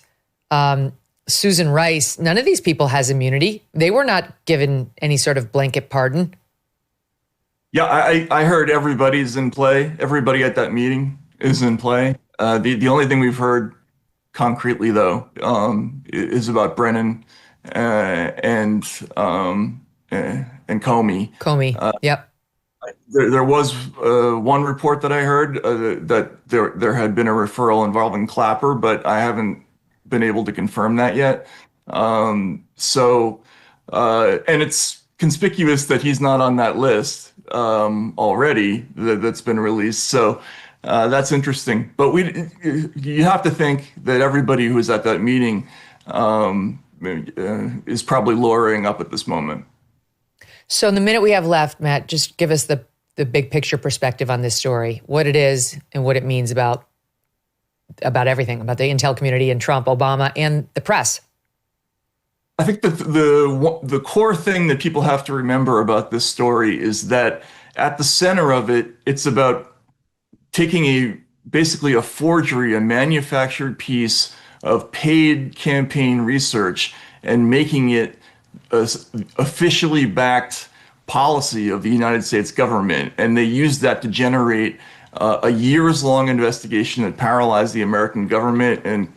Speaker 1: Susan Rice? None of these people has immunity. They were not given any sort of blanket pardon.
Speaker 2: Yeah, I heard everybody's in play. Everybody at that meeting is in play. The only thing we've heard concretely, though, is about Brennan and Comey.
Speaker 1: Yep.
Speaker 2: There was one report that I heard that there had been a referral involving Clapper, but I haven't been able to confirm that yet. And it's conspicuous that he's not on that list already that's been released. So that's interesting. But you have to think that everybody who was at that meeting is probably lawyering up at this moment.
Speaker 1: So in the minute we have left, Matt, just give us the big picture perspective on this story, what it is and what it means about everything, about the intel community and Trump, Obama, and the press.
Speaker 2: I think that the core thing that people have to remember about this story is that at the center of it, it's about taking basically a forgery, a manufactured piece of paid campaign research and making it officially backed policy of the United States government. And they used that to generate a years-long investigation that paralyzed the American government. And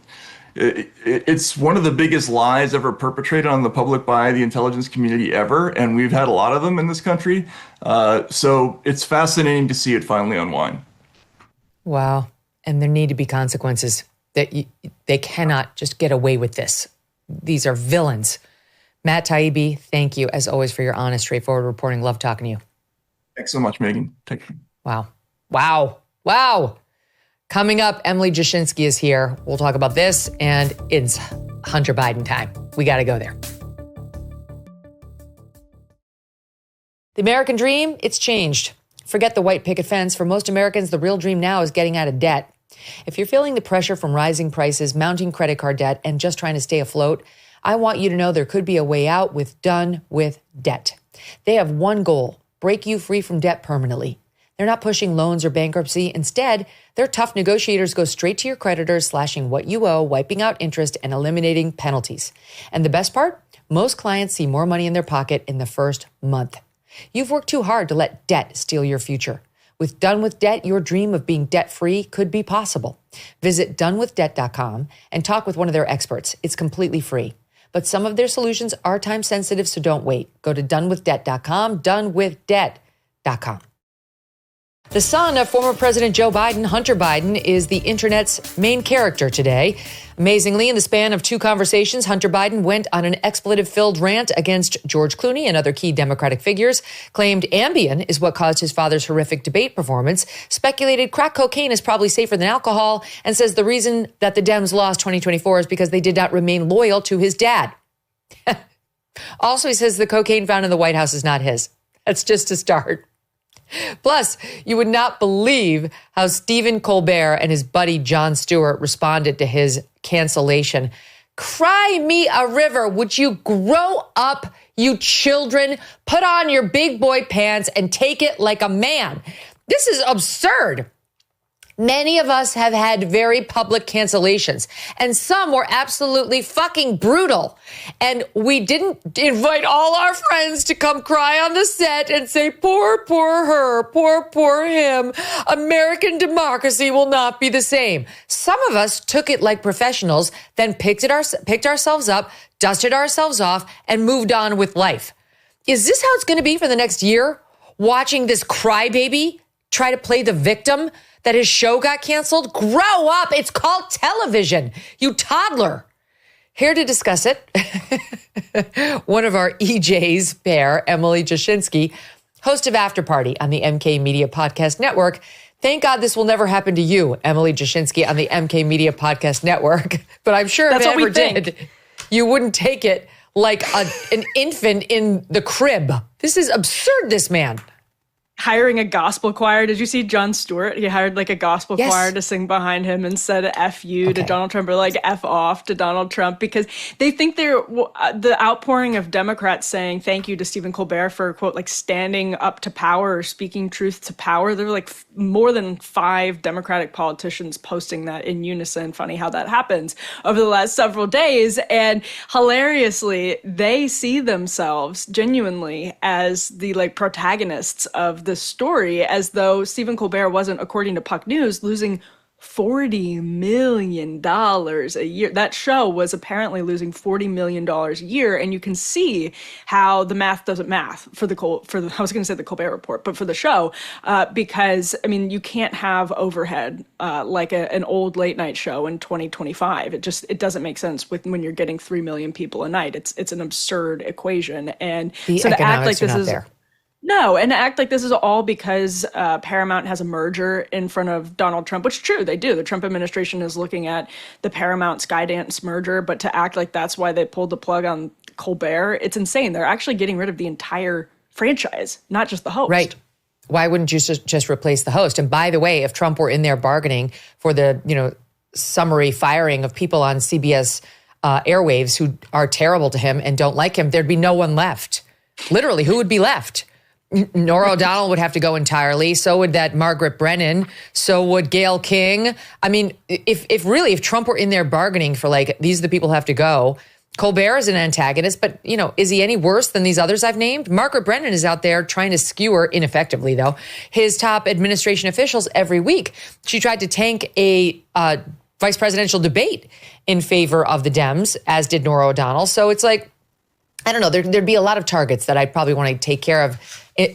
Speaker 2: it's one of the biggest lies ever perpetrated on the public by the intelligence community ever. And we've had a lot of them in this country. So it's fascinating to see it finally unwind. Wow.
Speaker 1: And there need to be consequences. They cannot just get away with this. These are villains. Matt Taibbi, thank you, as always, for your honest, straightforward reporting. Love talking to you.
Speaker 2: Thanks so much, Megyn. Take care.
Speaker 1: Wow. Coming up, Emily Jashinsky is here. We'll talk about this, and it's Hunter Biden time. We got to go there. The American dream, it's changed. Forget the white picket fence. For most Americans, the real dream now is getting out of debt. If you're feeling the pressure from rising prices, mounting credit card debt, and just trying to stay afloat, I want you to know there could be a way out with Done with Debt. They have one goal: break you free from debt permanently. They're not pushing loans or bankruptcy. Instead, their tough negotiators go straight to your creditors, slashing what you owe, wiping out interest, and eliminating penalties. And the best part? Most clients see more money in their pocket in the first month. You've worked too hard to let debt steal your future. With Done with Debt, your dream of being debt-free could be possible. Visit donewithdebt.com and talk with one of their experts. It's completely free. But some of their solutions are time-sensitive, so don't wait. Go to donewithdebt.com, donewithdebt.com. The son of former President Joe Biden, Hunter Biden, is the internet's main character today. Amazingly, in the span of 2 conversations, Hunter Biden went on an expletive-filled rant against George Clooney and other key Democratic figures, claimed Ambien is what caused his father's horrific debate performance, speculated crack cocaine is probably safer than alcohol, and says the reason that the Dems lost 2024 is because they did not remain loyal to his dad. Also, he says the cocaine found in the White House is not his. That's just a start. Plus, you would not believe how Stephen Colbert and his buddy Jon Stewart responded to his cancellation. Cry me a river. Would you grow up, you children? Put on your big boy pants and take it like a man. This is absurd. Many of us have had very public cancellations, and some were absolutely fucking brutal. And we didn't invite all our friends to come cry on the set and say, poor, poor her, poor, poor him. American democracy will not be the same. Some of us took it like professionals, then picked ourselves up, dusted ourselves off, and moved on with life. Is this how it's going to be for the next year? Watching this crybaby try to play the victim that his show got canceled? Grow up. It's called television, you toddler. Here to discuss it, one of our EJs pair, Emily Jashinsky, host of After Party on the MK Media Podcast Network. Thank God this will never happen to you, Emily Jashinsky, on the MK Media Podcast Network. But I'm sure if it ever did, you wouldn't take it like an infant in the crib. This is absurd, this man.
Speaker 6: Hiring a gospel choir. Did you see Jon Stewart? He hired like a gospel choir to sing behind him and said F you to Donald Trump, or like F off to Donald Trump, because they think the outpouring of Democrats saying thank you to Stephen Colbert for, quote, like standing up to power or speaking truth to power. There were like more than 5 Democratic politicians posting that in unison. Funny how that happens over the last several days. And hilariously, they see themselves genuinely as the like protagonists of this story, as though Stephen Colbert wasn't, according to Puck News, losing $40 million a year. That show was apparently losing $40 million a year, and you can see how the math doesn't math for the I was going to say the Colbert Report, but for the show, because I mean you can't have overhead like an old late night show in 2025. It doesn't make sense when you're getting 3 million people a night. It's an absurd equation, and so to act like this is there. No, and to act like this is all because Paramount has a merger in front of Donald Trump, which is true, they do. The Trump administration is looking at the Paramount-Skydance merger, but to act like that's why they pulled the plug on Colbert, it's insane. They're actually getting rid of the entire franchise, not just the host. Right.
Speaker 1: Why wouldn't you just replace the host? And by the way, if Trump were in there bargaining for the summary firing of people on CBS airwaves who are terrible to him and don't like him, there'd be no one left. Literally, who would be left? Norah O'Donnell would have to go entirely. So would that Margaret Brennan. So would Gayle King. I mean, if Trump were in there bargaining for like, these are the people who have to go, Colbert is an antagonist, but is he any worse than these others I've named? Margaret Brennan is out there trying to skewer, ineffectively though, his top administration officials every week. She tried to tank a vice presidential debate in favor of the Dems, as did Norah O'Donnell. So it's like, I don't know, there'd be a lot of targets that I'd probably want to take care of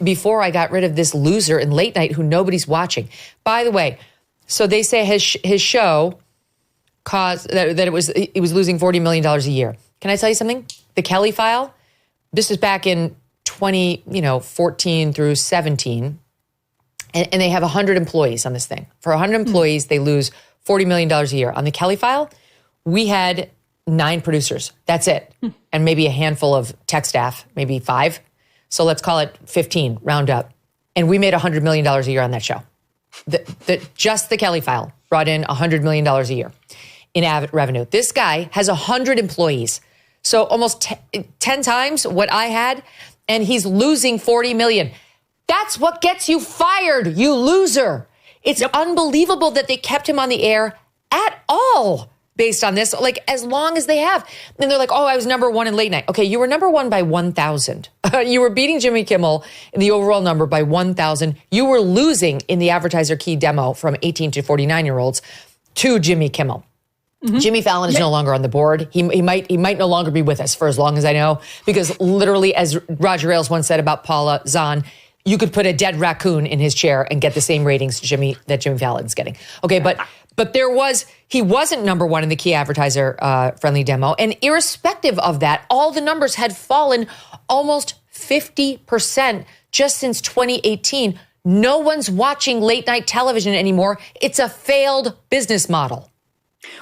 Speaker 1: before I got rid of this loser in late night who nobody's watching. By the way, so they say his show caused that it was losing $40 million a year. Can I tell you something? The Kelly file, this is back in 2014 through 17. and they have 100 employees on this thing. For 100 employees, they lose $40 million a year. On the Kelly File, we had 9 producers. That's it. And maybe a handful of tech staff, maybe 5. So let's call it 15, round up. And we made $100 million a year on that show. Just the Kelly File brought in $100 million a year in revenue. This guy has 100 employees. So almost 10 times what I had, and he's losing $40 million. That's what gets you fired, you loser. It's unbelievable that they kept him on the air at all based on this, like as long as they have. And they're like, oh, I was number 1 in late night. Okay, you were number 1 by 1,000. You were beating Jimmy Kimmel in the overall number by 1,000. You were losing in the advertiser key demo from 18 to 49-year-olds to Jimmy Kimmel. Jimmy Fallon is no longer on the board. He might no longer be with us for as long as I know, because literally, as Roger Ailes once said about Paula Zahn, you could put a dead raccoon in his chair and get the same ratings that Jimmy Fallon's getting. Okay, but he wasn't number 1 in the key advertiser friendly demo, and irrespective of that, all the numbers had fallen almost 50% just since 2018. No one's watching late night television anymore. It's a failed business model.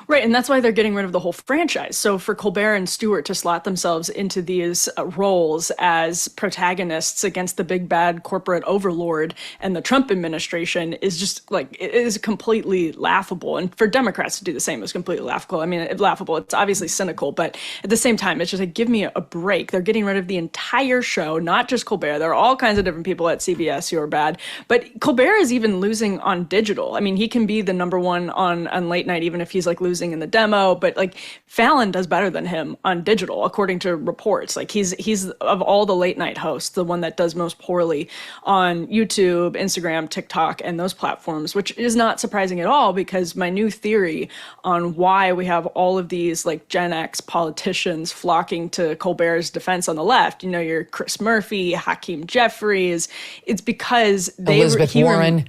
Speaker 6: Right, and that's why they're getting rid of the whole franchise. So for Colbert and Stewart to slot themselves into these roles as protagonists against the big bad corporate overlord and the Trump administration is just like, it is completely laughable. And for Democrats to do the same is completely laughable. I mean, laughable. It's obviously cynical, but at the same time, it's just like, give me a break. They're getting rid of the entire show, not just Colbert. There are all kinds of different people at CBS who are bad, but Colbert is even losing on digital. I mean, he can be the number 1 on late night, even if he's like losing in the demo, but like Fallon does better than him on digital, according to reports. Like he's of all the late night hosts, the one that does most poorly on YouTube, Instagram, TikTok, and those platforms, which is not surprising at all, because my new theory on why we have all of these like Gen X politicians flocking to Colbert's defense on the left, you know, your Chris Murphy, Hakeem Jeffries, it's because
Speaker 1: Elizabeth Warren.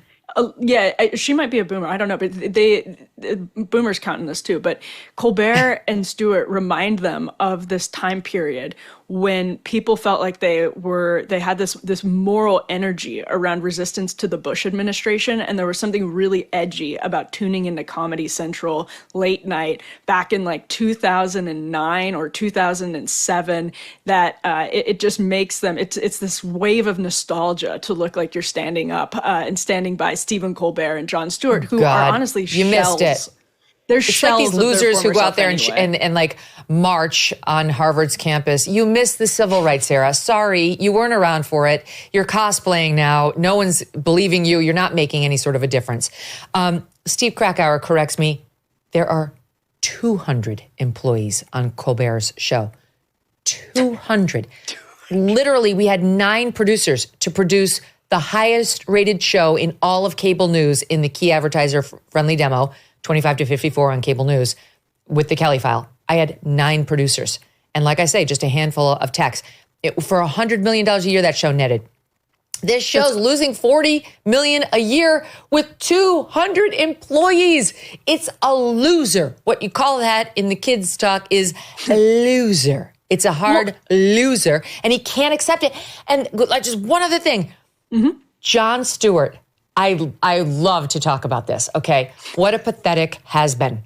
Speaker 6: She might be a boomer. I don't know, but boomers count in this too. But Colbert and Stewart remind them of this time period when people felt like they had this moral energy around resistance to the Bush administration, and there was something really edgy about tuning into Comedy Central late night back in like 2009 or 2007. That it just makes them. It's this wave of nostalgia to look like you're standing up and standing by Stephen Colbert and Jon Stewart, who are honestly
Speaker 1: you
Speaker 6: shells.
Speaker 1: Missed it.
Speaker 6: They're
Speaker 1: it's
Speaker 6: shells
Speaker 1: like these losers who go out there
Speaker 6: anyway.
Speaker 1: and like march on Harvard's campus. You missed the civil rights era. Sorry, you weren't around for it. You're cosplaying now. No one's believing you. You're not making any sort of a difference. Steve Krakauer corrects me. There are 200 employees on Colbert's show. 200. Literally, we had 9 producers to produce the highest rated show in all of cable news in the key advertiser friendly demo, 25 to 54 on cable news with the Kelly File. I had 9 producers. And like I say, just a handful of techs. For $100 million a year, that show netted. This show's losing $40 million a year with 200 employees. It's a loser. What you call that in the kids' talk is a loser. It's a hard loser. And he can't accept it. And just one other thing. Jon Stewart. I love to talk about this, okay? What a pathetic has-been.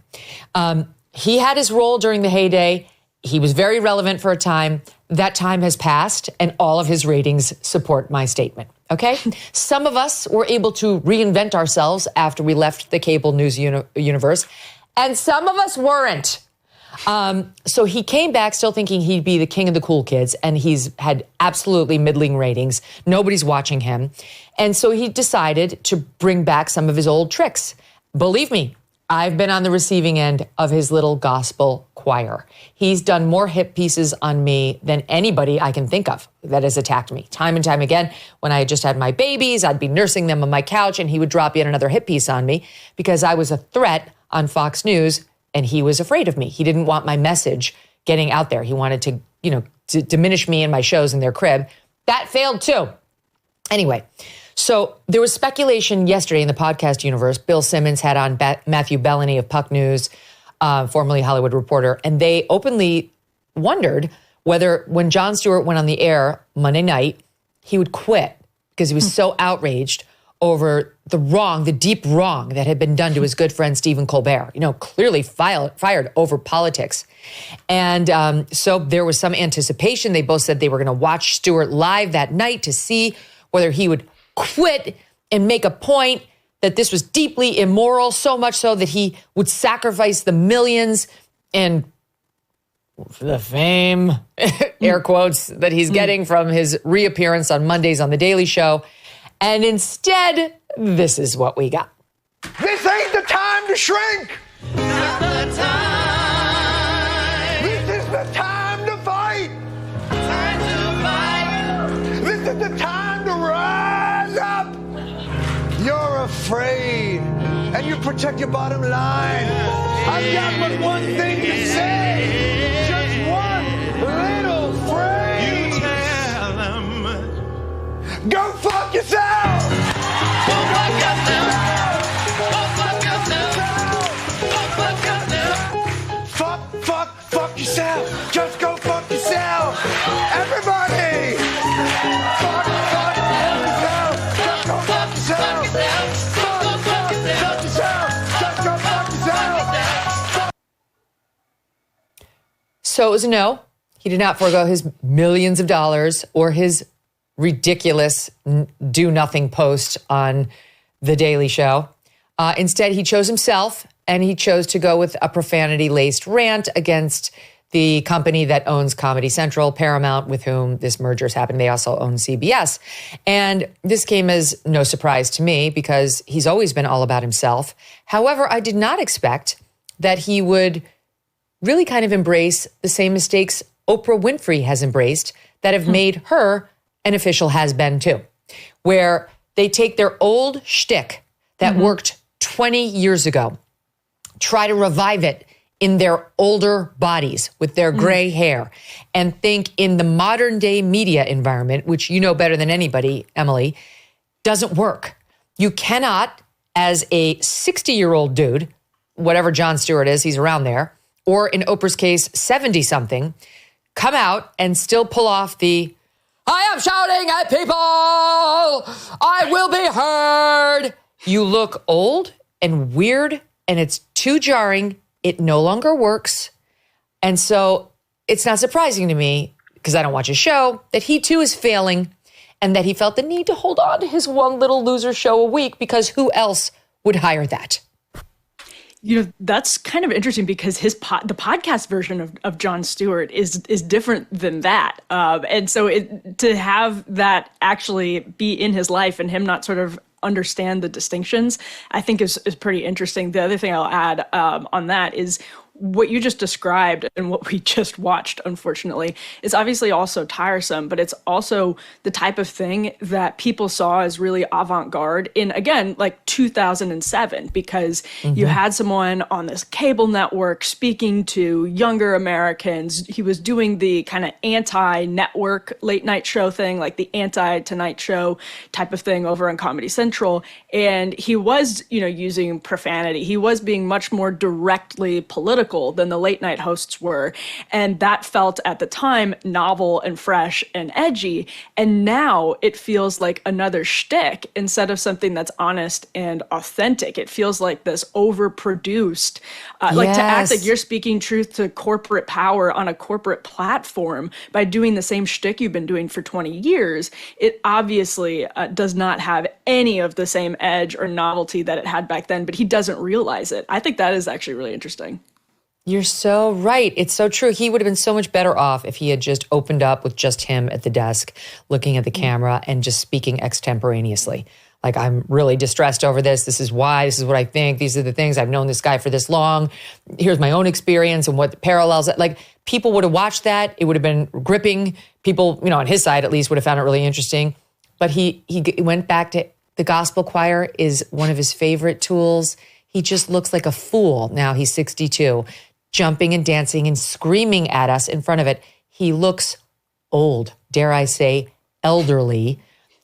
Speaker 1: He had his role during the heyday. He was very relevant for a time. That time has passed, and all of his ratings support my statement, okay? Some of us were able to reinvent ourselves after we left the cable news universe, and some of us weren't. So he came back still thinking he'd be the king of the cool kids, and he's had absolutely middling ratings. Nobody's watching him. And so he decided to bring back some of his old tricks. Believe me, I've been on the receiving end of his little gospel choir. He's done more hit pieces on me than anybody I can think of that has attacked me. Time and time again, when I just had my babies, I'd be nursing them on my couch, and he would drop yet another hit piece on me because I was a threat on Fox News. And he was afraid of me. He didn't want my message getting out there. He wanted to, to diminish me and my shows in their crib. That failed too. Anyway, so there was speculation yesterday in the podcast universe. Bill Simmons had on Matthew Bellany of Puck News, formerly Hollywood Reporter, and they openly wondered whether when Jon Stewart went on the air Monday night, he would quit because he was so outraged over the deep wrong that had been done to his good friend Stephen Colbert, clearly fired over politics. And so there was some anticipation. They both said they were going to watch Stewart live that night to see whether he would quit and make a point that this was deeply immoral, so much so that he would sacrifice the millions and the fame, air quotes, that he's getting from his reappearance on Mondays on The Daily Show. And instead, this is what we got.
Speaker 7: This ain't the time to shrink. Not the time. This is the time to fight. Time to fight. This is the time to rise up. You're afraid, and you protect your bottom line. I've got but one thing to say. Just one little phrase. You tell them. Go fuck yourself. Go fuck yourself. Go fuck yourself. Go fuck yourself. Fuck yourself. Just go fuck yourself. Everybody. Fuck yourself. Just go fuck yourself. Fuck yourself. Just go fuck yourself.
Speaker 1: So it was a no. He did not forego his millions of dollars or his ridiculous do-nothing post on The Daily Show. Instead, he chose himself, and he chose to go with a profanity-laced rant against the company that owns Comedy Central, Paramount, with whom this merger has happened. They also own CBS. And this came as no surprise to me because he's always been all about himself. However, I did not expect that he would really kind of embrace the same mistakes Oprah Winfrey has embraced that have made her an official has-been too, where they take their old shtick that worked 20 years ago, try to revive it in their older bodies with their gray hair, and think in the modern day media environment, which you know better than anybody, Emily, doesn't work. You cannot, as a 60-year-old dude, whatever Jon Stewart is, he's around there, or in Oprah's case, 70-something, come out and still pull off the, I am shouting at people, I will be heard. You look old and weird, and it's too jarring. It no longer works. And so it's not surprising to me, because I don't watch his show, that he too is failing and that he felt the need to hold on to his one little loser show a week because who else would hire that?
Speaker 6: That's kind of interesting because the podcast version of Jon Stewart is different than that. And so to have that actually be in his life and him not sort of understand the distinctions, I think is pretty interesting. The other thing I'll add on that is what you just described and what we just watched, unfortunately, is obviously also tiresome, but it's also the type of thing that people saw as really avant-garde in, again, like 2007, because you had someone on this cable network speaking to younger Americans. He was doing the kind of anti-network late night show thing, like the anti-Tonight Show type of thing over on Comedy Central. And he was, using profanity. He was being much more directly political than the late night hosts were. And that felt at the time novel and fresh and edgy. And now it feels like another shtick instead of something that's honest and authentic. It feels like this overproduced, like to act like you're speaking truth to corporate power on a corporate platform by doing the same shtick you've been doing for 20 years. It obviously does not have any of the same edge or novelty that it had back then, but he doesn't realize it. I think that is actually really interesting.
Speaker 1: You're so right. It's so true. He would have been so much better off if he had just opened up with just him at the desk, looking at the camera and just speaking extemporaneously. Like, I'm really distressed over this. This is why. This is what I think. These are the things. I've known this guy for this long. Here's my own experience and what parallels. Like, people would have watched that. It would have been gripping. People, on his side at least, would have found it really interesting. But he went back to the gospel choir is one of his favorite tools. He just looks like a fool. Now he's 62. Jumping and dancing and screaming at us in front of it. He looks old, dare I say, elderly,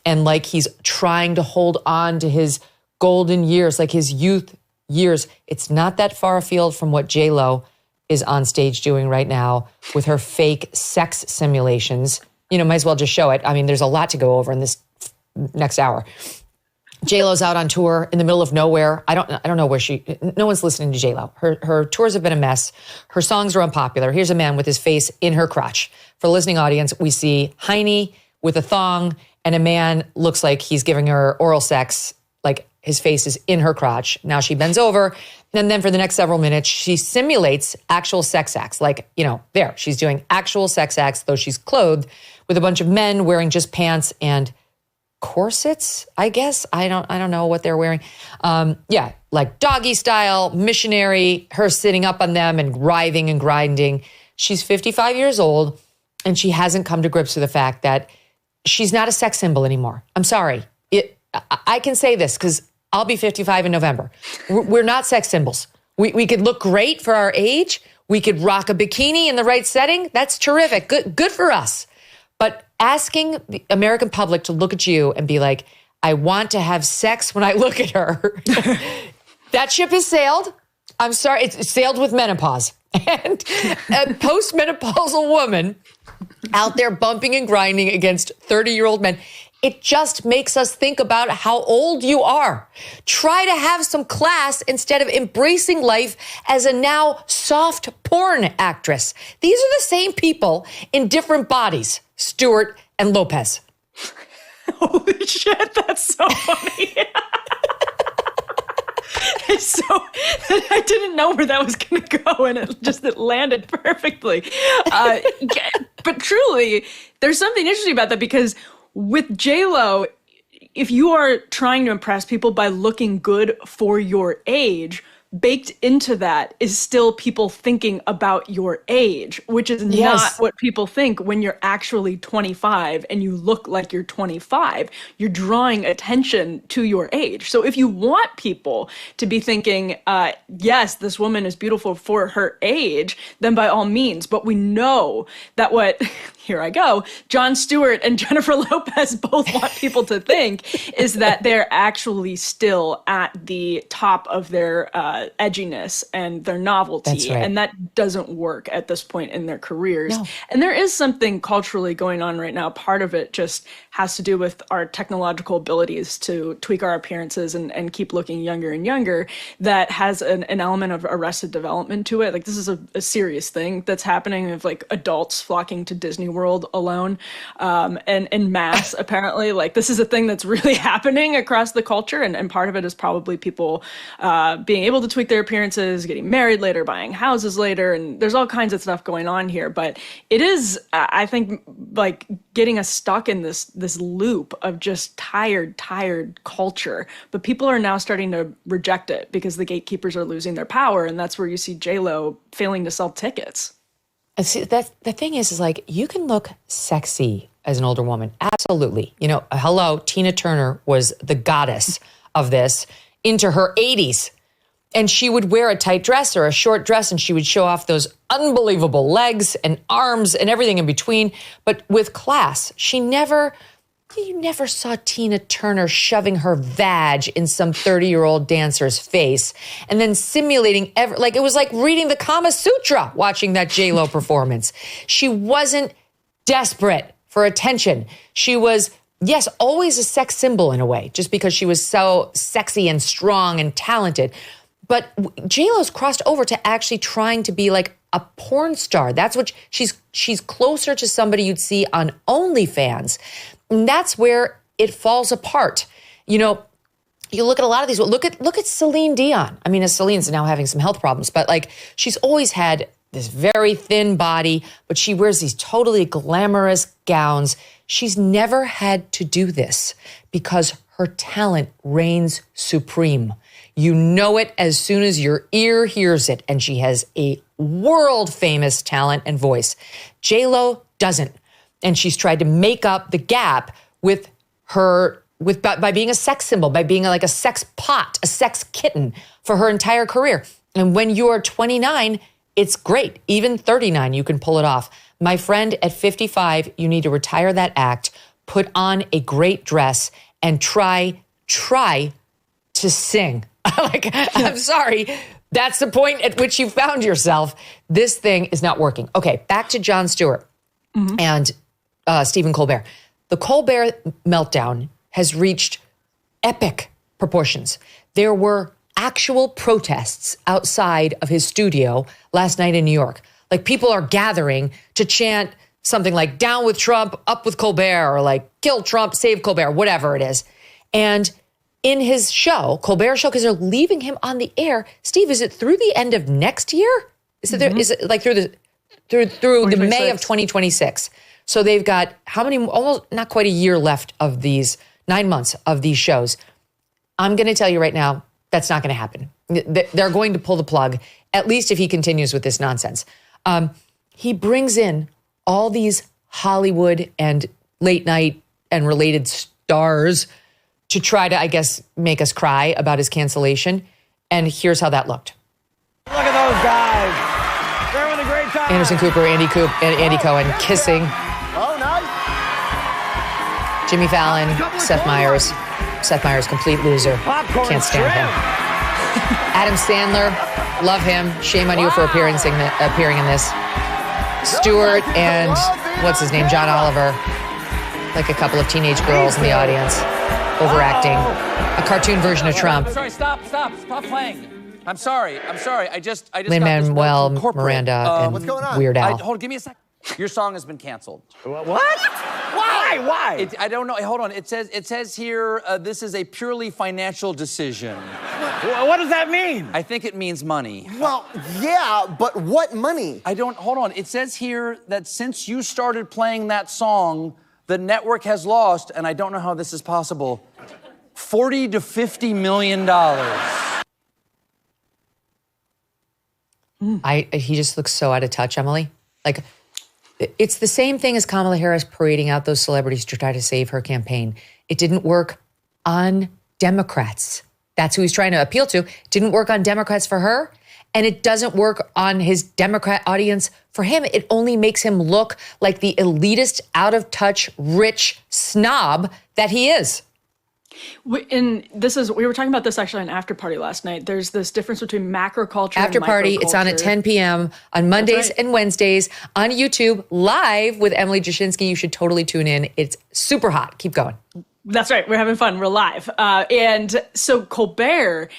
Speaker 1: and like he's trying to hold on to his golden years, like his youth years. It's not that far afield from what J-Lo is on stage doing right now with her fake sex simulations. Might as well just show it. I mean, there's a lot to go over in this next hour. J-Lo's out on tour in the middle of nowhere. I don't know where no one's listening to J-Lo. Her tours have been a mess. Her songs are unpopular. Here's a man with his face in her crotch. For the listening audience, we see whiny with a thong, and a man looks like he's giving her oral sex, like his face is in her crotch. Now she bends over, and then for the next several minutes, she simulates actual sex acts. Like, she's doing actual sex acts, though she's clothed, with a bunch of men wearing just pants and corsets, I guess. I don't know what they're wearing. Like doggy style, missionary, her sitting up on them and writhing and grinding. She's 55 years old, and she hasn't come to grips with the fact that she's not a sex symbol anymore. I'm sorry. I can say this because I'll be 55 in November. We're not sex symbols. We could look great for our age. We could rock a bikini in the right setting. That's terrific. Good for us. But asking the American public to look at you and be like, I want to have sex when I look at her, that ship has sailed. I'm sorry, it's sailed with menopause. And a postmenopausal woman out there bumping and grinding against 30-year-old men, it just makes us think about how old you are. Try to have some class instead of embracing life as a now soft porn actress. These are the same people in different bodies, Stewart and Lopez.
Speaker 6: Holy shit, that's so funny. I didn't know where that was going to go, and it landed perfectly. But truly, there's something interesting about that, because with J-Lo, if you are trying to impress people by looking good for your age, baked into that is still people thinking about your age, which is not what people think when you're actually 25 and you look like you're 25. You're drawing attention to your age. So if you want people to be thinking, yes, this woman is beautiful for her age, then by all means. But we know that here I go, Jon Stewart and Jennifer Lopez both want people to think is that they're actually still at the top of their edginess and their novelty.
Speaker 1: That's right.
Speaker 6: And that doesn't work at this point in their careers.
Speaker 1: No.
Speaker 6: And there is something culturally going on right now. Part of it just has to do with our technological abilities to tweak our appearances and keep looking younger and younger. That has an element of arrested development to it. Like, this is a serious thing that's happening, of like adults flocking to Disney World alone and en masse, apparently. Like, this is a thing that's really happening across the culture. And part of it is probably people being able to tweak their appearances, getting married later, buying houses later. And there's all kinds of stuff going on here. But it is, I think, like getting us stuck in this loop of just tired culture. But people are now starting to reject it because the gatekeepers are losing their power. And that's where you see J-Lo failing to sell tickets.
Speaker 1: See, the thing is like, you can look sexy as an older woman. Absolutely. Hello, Tina Turner was the goddess of this into her 80s. And she would wear a tight dress or a short dress, and she would show off those unbelievable legs and arms and everything in between. But with class, you never saw Tina Turner shoving her vag in some 30-year-old dancer's face and then simulating it was like reading the Kama Sutra watching that J-Lo performance. She wasn't desperate for attention. She was, yes, always a sex symbol in a way, just because she was so sexy and strong and talented. But J-Lo's crossed over to actually trying to be like a porn star. That's what she's closer to somebody you'd see on OnlyFans. And that's where it falls apart. You look at a lot of these. Look at Celine Dion. I mean, Celine's now having some health problems, but like, she's always had this very thin body, but she wears these totally glamorous gowns. She's never had to do this because her talent reigns supreme. You know it as soon as your ear hears it, and she has a world-famous talent and voice. J-Lo doesn't, and she's tried to make up the gap by being a sex symbol, by being like a sex pot, a sex kitten for her entire career. And when you are 29, it's great. Even 39, you can pull it off. My friend, at 55, you need to retire that act, put on a great dress, and try to sing. I'm sorry. That's the point at which you found yourself. This thing is not working. Okay, back to Jon Stewart and Stephen Colbert. The Colbert meltdown has reached epic proportions. There were actual protests outside of his studio last night in New York. Like, people are gathering to chant something like down with Trump, up with Colbert, or like kill Trump, save Colbert, whatever it is. And in his show, Colbert show, because they're leaving him on the air, Steve, is it through the end of next year? Is it, is it like through the May of 2026? So they've got how many, almost not quite a year left of these, 9 months of these shows. I'm going to tell you right now, that's not going to happen. They're going to pull the plug, at least if he continues with this nonsense. He brings in all these Hollywood and late night and related stars to try to, I guess, make us cry about his cancellation. And here's how that looked.
Speaker 7: Look at those guys. They're having a great time.
Speaker 1: Anderson Cooper, Andy Cohen kissing.
Speaker 7: Oh, nice.
Speaker 1: Jimmy Fallon, Seth Meyers. Seth Meyers, complete loser.
Speaker 7: Popcorn
Speaker 1: Can't stand him. Adam Sandler, love him. Shame on you for appearing in this. Stewart and, what's his name, John Oliver. Like a couple of teenage girls in the audience. Overacting. A cartoon version of Trump.
Speaker 3: I'm sorry, stop playing. I'm sorry. I just
Speaker 1: Lin-Manuel Miranda and
Speaker 7: what's going on?
Speaker 1: Weird Al.
Speaker 3: Hold on, give me a sec. Your song has been canceled.
Speaker 7: What? Why?
Speaker 3: I don't know. Hold on. It says here this is a purely financial decision.
Speaker 7: What does that mean?
Speaker 3: I think it means money.
Speaker 8: Well, yeah, but what money?
Speaker 3: Hold on. It says here that since you started playing that song, the network has lost, and I don't know how this is possible, $40 to $50 million.
Speaker 1: He just looks so out of touch, Emily. Like, it's the same thing as Kamala Harris parading out those celebrities to try to save her campaign. It didn't work on Democrats. That's who he's trying to appeal to. It didn't work on Democrats for her, and it doesn't work on his Democrat audience for him. It only makes him look like the elitist, out-of-touch, rich snob that he is.
Speaker 6: We were talking about this actually on After Party last night. There's this difference between macro culture
Speaker 1: After
Speaker 6: and
Speaker 1: Party, it's on at 10 p.m. on Mondays and Wednesdays on YouTube, live with Emily Jashinsky. You should totally tune in. It's super hot. Keep going.
Speaker 6: That's right. We're having fun. We're live. And so Colbert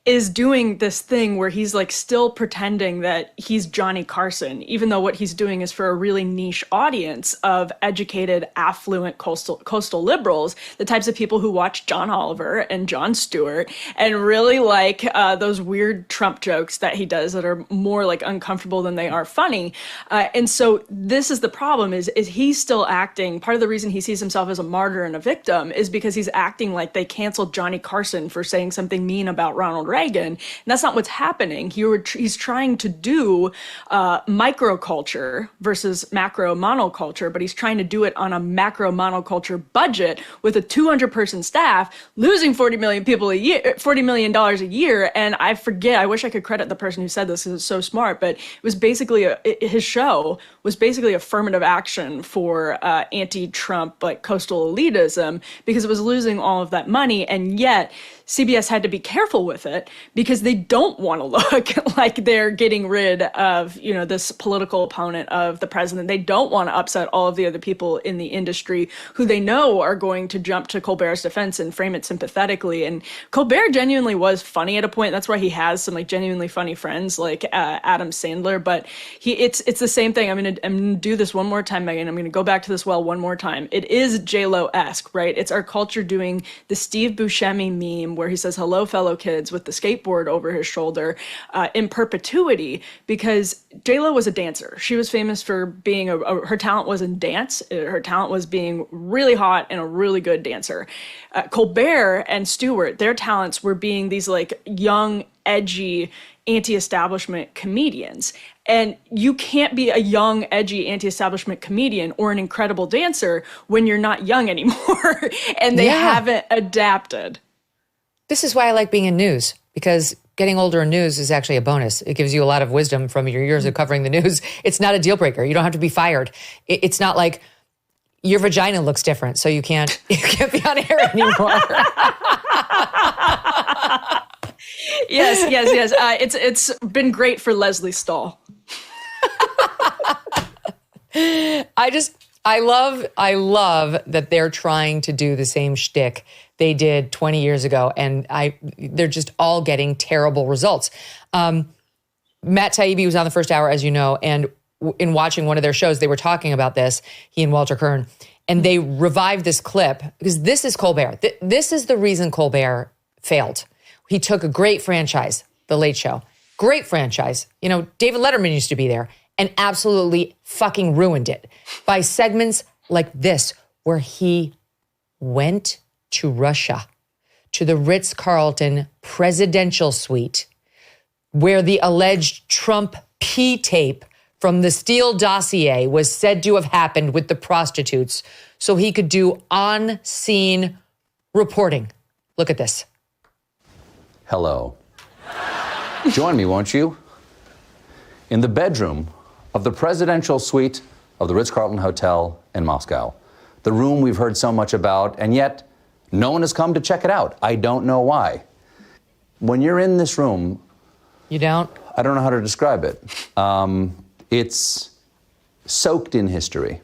Speaker 6: is doing this thing where he's like still pretending that he's Johnny Carson, even though what he's doing is for a really niche audience of educated, affluent coastal liberals, the types of people who watch John Oliver and Jon Stewart and really like those weird Trump jokes that he does that are more like uncomfortable than they are funny. And so this is the problem is he's still acting. Part of the reason he sees himself as a martyr and a victim is because he's acting like they canceled Johnny Carson for saying something mean about Ronald Reagan. And that's not what's happening. He's trying to do microculture versus macro monoculture, but he's trying to do it on a macro monoculture budget with a 200-person staff, losing $40 million a year. And I wish I could credit the person who said this because it's so smart, but it was basically his show was basically affirmative action for anti-Trump, like coastal elitism, because it was losing all of that money. And yet CBS had to be careful with it because they don't want to look like they're getting rid of, this political opponent of the president. They don't want to upset all of the other people in the industry who they know are going to jump to Colbert's defense and frame it sympathetically. And Colbert genuinely was funny at a point. That's why he has some like genuinely funny friends like Adam Sandler. But it's the same thing. I'm gonna do this one more time, Megyn. I'm gonna go back to this well one more time. It is J-Lo-esque, right? It's our culture doing the Steve Buscemi meme where he says, "Hello, fellow kids," with the skateboard over his shoulder in perpetuity, because J-Lo was a dancer. She was famous for being her talent was in dance. Her talent was being really hot and a really good dancer. Colbert and Stewart, their talents were being these like young, edgy, anti-establishment comedians. And you can't be a young, edgy, anti-establishment comedian or an incredible dancer when you're not young anymore. And they haven't adapted.
Speaker 1: This is why I like being in news, because getting older in news is actually a bonus. It gives you a lot of wisdom from your years of covering the news. It's not a deal breaker. You don't have to be fired. It's not like your vagina looks different, so you can't be on air anymore.
Speaker 6: Yes. It's been great for Leslie Stahl.
Speaker 1: I love that they're trying to do the same shtick they did 20 years ago, and they're just all getting terrible results. Matt Taibbi was on the first hour, as you know, and in watching one of their shows, they were talking about this, he and Walter Kern, and they revived this clip because this is Colbert. This is the reason Colbert failed. He took a great franchise, The Late Show, great franchise. You know, David Letterman used to be there, and absolutely fucking ruined it by segments like this, where he went to Russia, to the Ritz-Carlton presidential suite, where the alleged Trump P-tape from the Steele dossier was said to have happened with the prostitutes, so he could do on-scene reporting. Look at this.
Speaker 3: Hello. Join me, won't you? In the bedroom of the presidential suite of the Ritz-Carlton Hotel in Moscow. The room we've heard so much about, and yet no one has come to check it out. I don't know why. When you're in this room...
Speaker 1: You don't?
Speaker 3: I don't know how to describe it. It's soaked in history.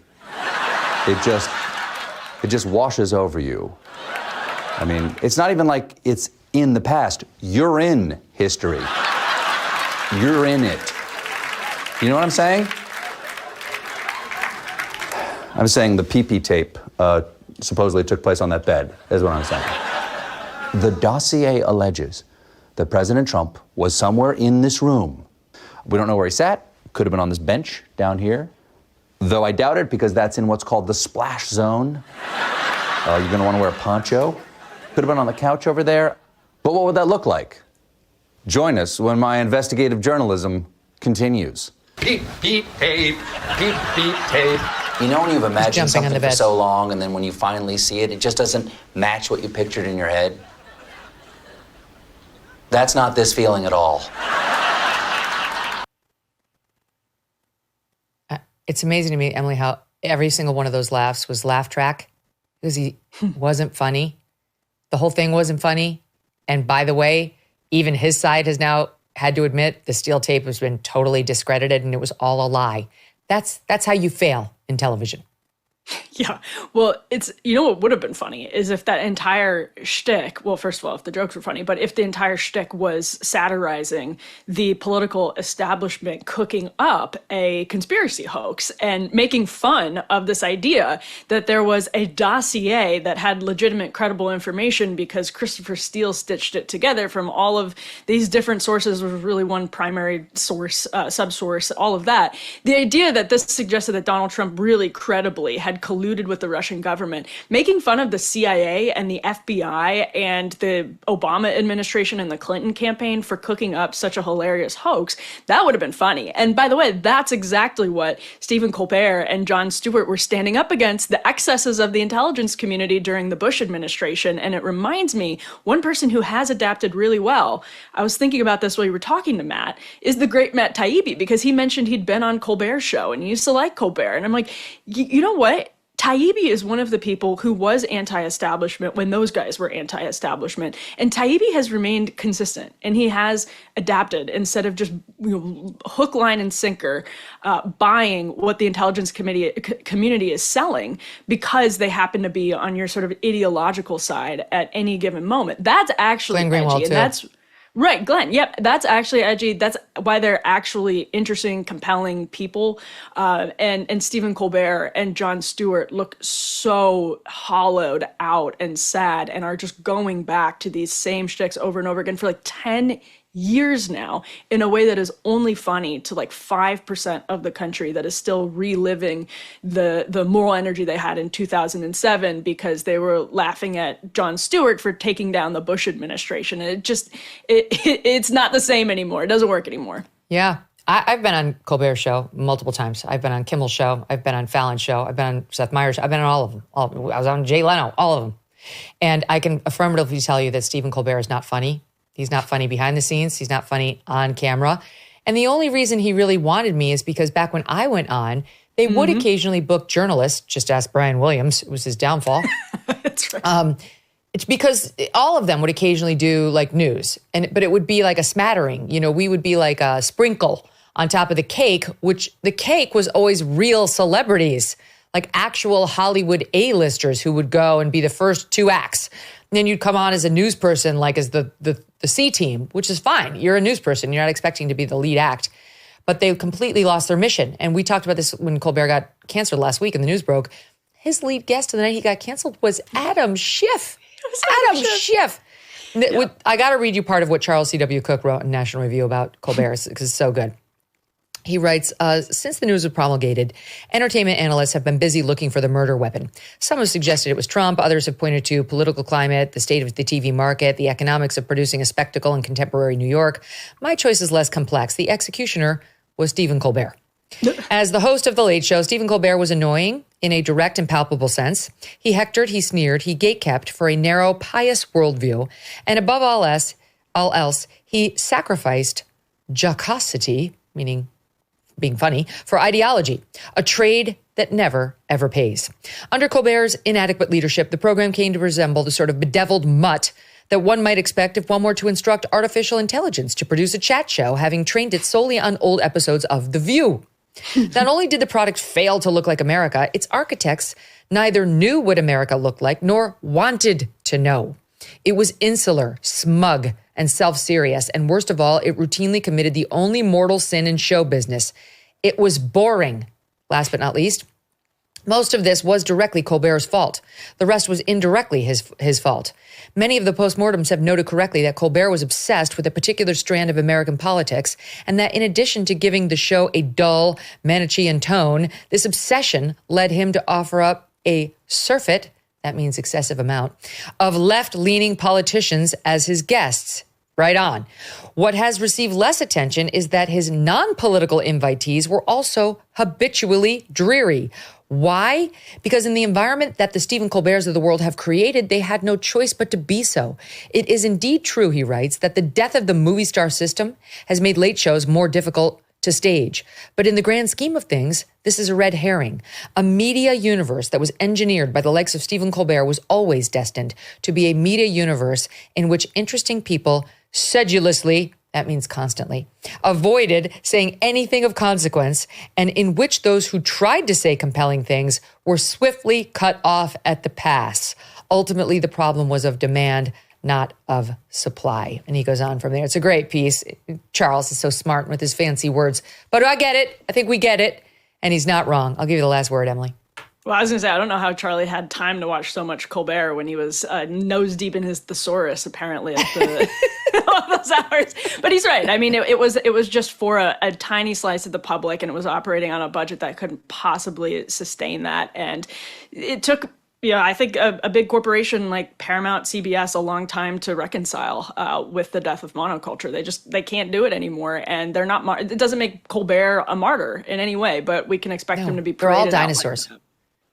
Speaker 3: It just washes over you. I mean, it's not even like it's in the past. You're in history. You're in it. You know what I'm saying? I'm saying the pee-pee tape supposedly took place on that bed, is what I'm saying. The dossier alleges that President Trump was somewhere in this room. We don't know where he sat. Could have been on this bench down here. Though I doubt it, because that's in what's called the splash zone. You're going to want to wear a poncho. Could have been on the couch over there. But what would that look like? Join us when my investigative journalism continues.
Speaker 9: Peep, peep, tape. Peep, peep, tape.
Speaker 3: You know when you've imagined
Speaker 1: jumping on
Speaker 3: something
Speaker 1: the
Speaker 3: for
Speaker 1: bed.
Speaker 3: so long, and then when you finally see it, it just doesn't match what you pictured in your head? That's not this feeling at all.
Speaker 1: It's amazing to me, Emily, how every single one of those laughs was laugh track because he wasn't funny. The whole thing wasn't funny. And by the way, even his side has now had to admit the Steele tape has been totally discredited and it was all a lie. That's how you fail in television.
Speaker 6: Yeah. Well, you know what would have been funny is if that entire shtick, well, first of all, if the jokes were funny, but if the entire shtick was satirizing the political establishment cooking up a conspiracy hoax and making fun of this idea that there was a dossier that had legitimate, credible information because Christopher Steele stitched it together from all of these different sources, was really one primary source, subsource, all of that. The idea that this suggested that Donald Trump really credibly had colluded with the Russian government, making fun of the CIA and the FBI and the Obama administration and the Clinton campaign for cooking up such a hilarious hoax, that would have been funny. And by the way, that's exactly what Stephen Colbert and Jon Stewart were standing up against, the excesses of the intelligence community during the Bush administration. And it reminds me, one person who has adapted really well, I was thinking about this while you were talking to Matt, is the great Matt Taibbi, because he mentioned he'd been on Colbert's show and he used to like Colbert. And I'm like, you know what? Taibbi is one of the people who was anti-establishment when those guys were anti-establishment. And Taibbi has remained consistent and he has adapted instead of just hook, line, and sinker buying what the intelligence community is selling because they happen to be on your sort of ideological side at any given moment. That's actually edgy. And that's right, Glenn. Yep, that's actually edgy. That's why they're actually interesting, compelling people. And Stephen Colbert and Jon Stewart look so hollowed out and sad and are just going back to these same shticks over and over again for like 10 years now in a way that is only funny to like 5% of the country that is still reliving the moral energy they had in 2007 because they were laughing at Jon Stewart for taking down the Bush administration. And it's not the same anymore. It doesn't work anymore.
Speaker 1: Yeah. I've been on Colbert's show multiple times. I've been on Kimmel's show. I've been on Fallon's show. I've been on Seth Meyers' show. I've been on all of them. I was on Jay Leno, all of them. And I can affirmatively tell you that Stephen Colbert is not funny. He's not funny behind the scenes. He's not funny on camera. And the only reason he really wanted me is because back when I went on, they would occasionally book journalists. Just ask Brian Williams. It was his downfall.
Speaker 6: That's right.
Speaker 1: It's because all of them would occasionally do like news, but it would be like a smattering. You know, we would be like a sprinkle on top of the cake, which the cake was always real celebrities like actual Hollywood A-listers who would go and be the first two acts. And then you'd come on as a news person, like as the C team, which is fine. You're a news person. You're not expecting to be the lead act. But they completely lost their mission. And we talked about this when Colbert got canceled last week and the news broke. His lead guest the night he got canceled was Adam Schiff. Adam Schiff. Yeah. I got to read you part of what Charles C.W. Cook wrote in National Review about Colbert because it's so good. He writes, since the news was promulgated, entertainment analysts have been busy looking for the murder weapon. Some have suggested it was Trump. Others have pointed to political climate, the state of the TV market, the economics of producing a spectacle in contemporary New York. My choice is less complex. The executioner was Stephen Colbert. As the host of The Late Show, Stephen Colbert was annoying in a direct and palpable sense. He hectored, he sneered, he gatekept for a narrow, pious worldview. And above all else, he sacrificed jocosity, meaning being funny, for ideology, a trade that never, ever pays. Under Colbert's inadequate leadership, the program came to resemble the sort of bedeviled mutt that one might expect if one were to instruct artificial intelligence to produce a chat show, having trained it solely on old episodes of The View. Not only did the product fail to look like America, its architects neither knew what America looked like nor wanted to know. It was insular, smug, and self-serious, and worst of all, it routinely committed the only mortal sin in show business. It was boring. Last but not least, most of this was directly Colbert's fault. The rest was indirectly his fault. Many of the postmortems have noted correctly that Colbert was obsessed with a particular strand of American politics, and that in addition to giving the show a dull, Manichean tone, this obsession led him to offer up a surfeit, that means excessive amount, of left-leaning politicians as his guests. Right on. What has received less attention is that his non-political invitees were also habitually dreary. Why? Because in the environment that the Stephen Colberts of the world have created, they had no choice but to be so. It is indeed true, he writes, that the death of the movie star system has made late shows more difficult to stage. But in the grand scheme of things, this is a red herring. A media universe that was engineered by the likes of Stephen Colbert was always destined to be a media universe in which interesting people sedulously, that means constantly, avoided saying anything of consequence, and in which those who tried to say compelling things were swiftly cut off at the pass. Ultimately, the problem was of demand, not of supply. And he goes on from there. It's a great piece. Charles is so smart with his fancy words. But I get it. I think we get it. And he's not wrong. I'll give you the last word, Emily.
Speaker 6: Well, I was going to say, I don't know how Charlie had time to watch so much Colbert when he was nose deep in his thesaurus, apparently, at all those hours. But he's right. I mean, it was just for a tiny slice of the public, and it was operating on a budget that couldn't possibly sustain that. And it took, I think a big corporation like Paramount, CBS, a long time to reconcile with the death of monoculture. They can't do it anymore, and they're not. It doesn't make Colbert a martyr in any way, but we can expect him to be.
Speaker 1: They're all dinosaurs.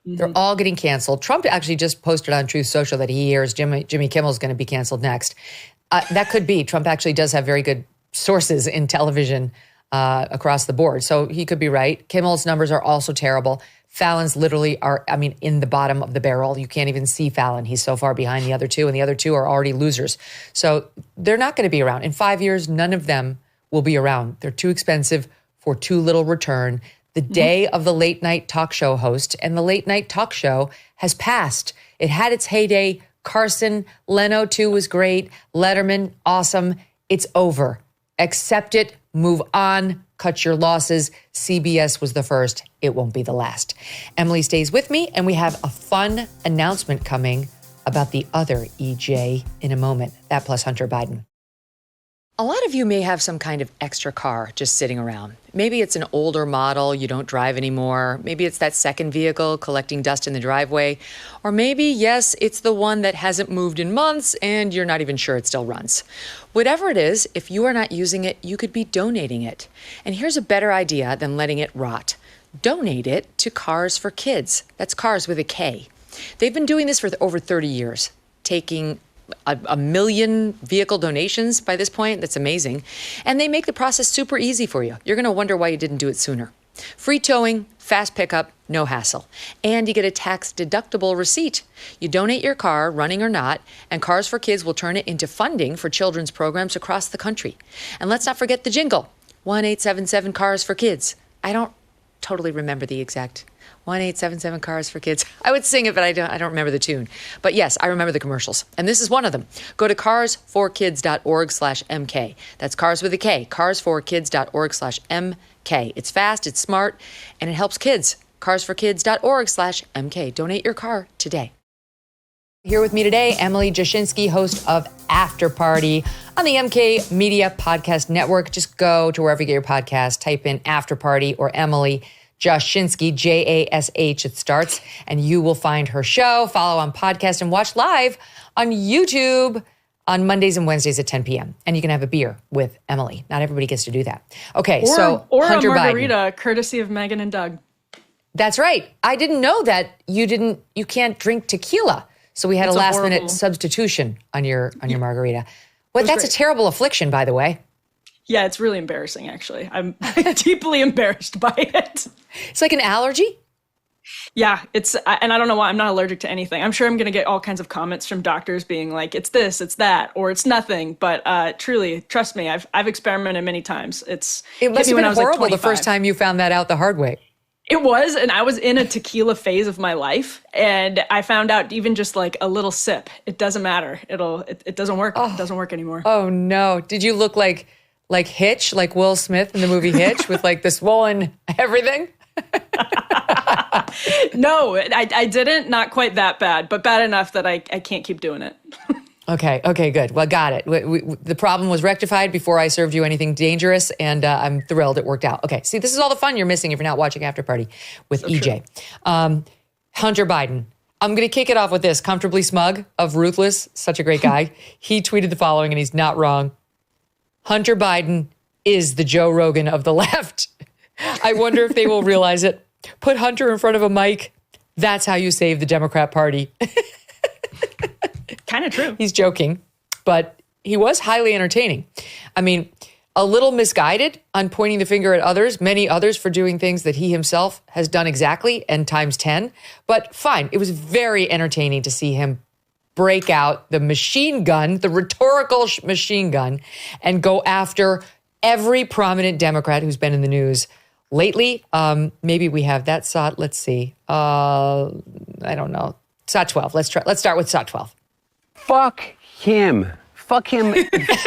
Speaker 1: They're all getting canceled. Trump actually just posted on Truth Social that he hears Jimmy Kimmel's going to be canceled next. That could be. Trump actually does have very good sources in television across the board. So he could be right. Kimmel's numbers are also terrible. Fallon's literally in the bottom of the barrel. You can't even see Fallon. He's so far behind the other two, and the other two are already losers. So they're not going to be around. In 5 years, none of them will be around. They're too expensive for too little return. The day of the late night talk show host, and the late night talk show has passed. It had its heyday. Carson, Leno too was great. Letterman, awesome. It's over. Accept it, move on, cut your losses. CBS was the first. It won't be the last. Emily stays with me, and we have a fun announcement coming about the other EJ in a moment. That plus Hunter Biden. A lot of you may have some kind of extra car just sitting around. Maybe it's an older model you don't drive anymore. Maybe it's that second vehicle collecting dust in the driveway. Or maybe, yes, it's the one that hasn't moved in months and you're not even sure it still runs. Whatever it is, if you are not using it, you could be donating it. And here's a better idea than letting it rot. Donate it to Cars for Kids. That's Cars with a K. They've been doing this for over 30 years, taking a million vehicle donations by this point. That's amazing. And they make the process super easy for you. You're going to wonder why you didn't do it sooner. Free towing, fast pickup, no hassle. And you get a tax-deductible receipt. You donate your car, running or not, and Cars for Kids will turn it into funding for children's programs across the country. And let's not forget the jingle, 1-877-CARS-FOR-KIDS. I don't totally remember the exact 1-877 Cars for Kids. I would sing it, but I don't remember the tune. But yes, I remember the commercials. And this is one of them. Go to carsforkids.org/MK. That's cars with a K. carsforkids.org/MK. It's fast, it's smart, and it helps kids. carsforkids.org/MK. Donate your car today. Here with me today, Emily Jashinsky, host of After Party on the MK Media Podcast Network. Just go to wherever you get your podcast, type in After Party or Emily Jashinsky, Jash, it starts, and you will find her show. Follow on podcast and watch live on YouTube on Mondays and Wednesdays at 10 p.m. And you can have a beer with Emily. Not everybody gets to do that. Okay,
Speaker 6: or
Speaker 1: Hunter
Speaker 6: a margarita,
Speaker 1: Biden.
Speaker 6: courtcy of Megyn and Doug.
Speaker 1: That's right. I didn't know that you can't drink tequila. So we had a last minute substitution on your margarita. Well, that's great. A terrible affliction, by the way.
Speaker 6: Yeah, it's really embarrassing, actually. I'm deeply embarrassed by it.
Speaker 1: It's like an allergy?
Speaker 6: Yeah, and I don't know why. I'm not allergic to anything. I'm sure I'm going to get all kinds of comments from doctors being like, it's this, it's that, or it's nothing. But truly, trust me, I've experimented many times. It
Speaker 1: must have been horrible the first time you found that out the hard way.
Speaker 6: It was, and I was in a tequila phase of my life, and I found out even just like a little sip, it doesn't matter. It doesn't work. It doesn't work anymore.
Speaker 1: Oh no! Did you look like Hitch, like Will Smith in the movie Hitch, with like the swollen everything?
Speaker 6: No, I didn't. Not quite that bad, but bad enough that I can't keep doing it.
Speaker 1: Okay, good. Well, got it. The problem was rectified before I served you anything dangerous, and I'm thrilled it worked out. Okay, see, this is all the fun you're missing if you're not watching After Party with EJ. Hunter Biden. I'm going to kick it off with this. Comfortably Smug of Ruthless, such a great guy. He tweeted the following, and he's not wrong. Hunter Biden is the Joe Rogan of the left. I wonder if they will realize it. Put Hunter in front of a mic. That's how you save the Democrat Party.
Speaker 6: Kind of true.
Speaker 1: He's joking, but he was highly entertaining. I mean, a little misguided on pointing the finger at others, many others for doing things that he himself has done exactly and times 10. But fine, it was very entertaining to see him break out the machine gun, the rhetorical machine gun, and go after every prominent Democrat who's been in the news lately. Maybe we have that SOT. Let's see. I don't know. SOT 12. Let's start with SOT 12.
Speaker 10: Fuck him. Fuck him.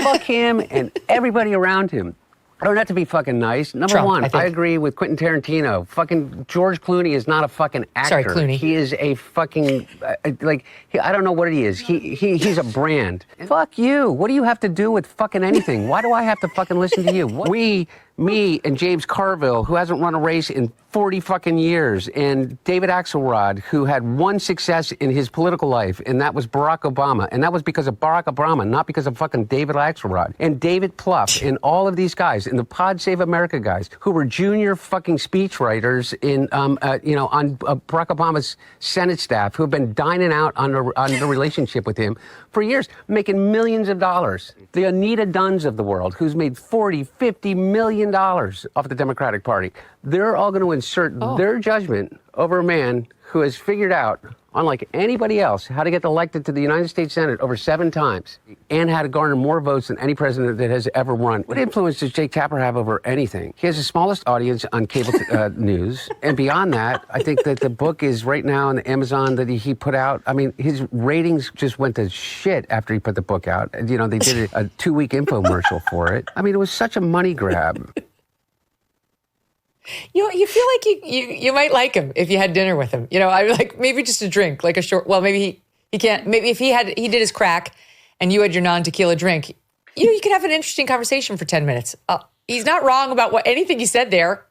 Speaker 10: Fuck him and everybody around him. I don't have to be fucking nice. Number
Speaker 1: Trump,
Speaker 10: one, I agree with Quentin Tarantino. Fucking George Clooney is not a fucking actor.
Speaker 1: Sorry, Clooney.
Speaker 10: He is a fucking, I don't know what he is. He's a brand. Fuck you. What do you have to do with fucking anything? Why do I have to fucking listen to you? Me and James Carville, who hasn't run a race in 40 fucking years, and David Axelrod, who had one success in his political life, and that was Barack Obama. And that was because of Barack Obama, not because of fucking David Axelrod. And David Plouffe, and all of these guys, and the Pod Save America guys, who were junior fucking speechwriters on Barack Obama's Senate staff, who have been dining out on the relationship with him for years, making millions of dollars. The Anita Dunns of the world, who's made $40, $50 million off the Democratic Party. They're all going to insert their judgment over a man who has figured out, unlike anybody else, how to get elected to the United States Senate over 7 times and how to garner more votes than any president that has ever run. What influence does Jake Tapper have over anything? He has the smallest audience on cable news. And beyond that, I think that the book is right now on the Amazon that he put out. I mean, his ratings just went to shit after he put the book out. You know, they did a 2-week infomercial for it. I mean, it was such a money grab.
Speaker 1: You feel like you might like him if you had dinner with him. You know, I like maybe just a drink, like a short. Well, maybe he can't. Maybe if he did his crack, and you had your non-tequila drink, you could have an interesting conversation for 10 minutes. He's not wrong about anything he said there.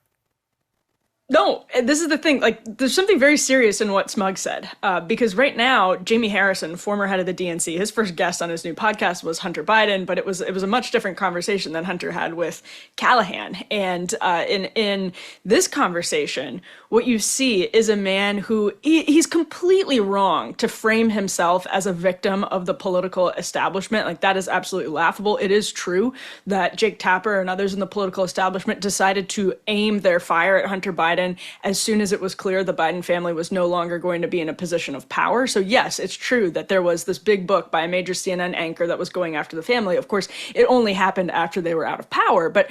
Speaker 6: No, this is the thing. Like, there's something very serious in what Smug said. Because right now, Jamie Harrison, former head of the DNC, his first guest on his new podcast was Hunter Biden, but it was a much different conversation than Hunter had with Callahan. And in this conversation, what you see is a man who he's completely wrong to frame himself as a victim of the political establishment. Like, that is absolutely laughable. It is true that Jake Tapper and others in the political establishment decided to aim their fire at Hunter Biden as soon as it was clear the Biden family was no longer going to be in a position of power. So yes, it's true that there was this big book by a major CNN anchor that was going after the family. Of course, it only happened after they were out of power. But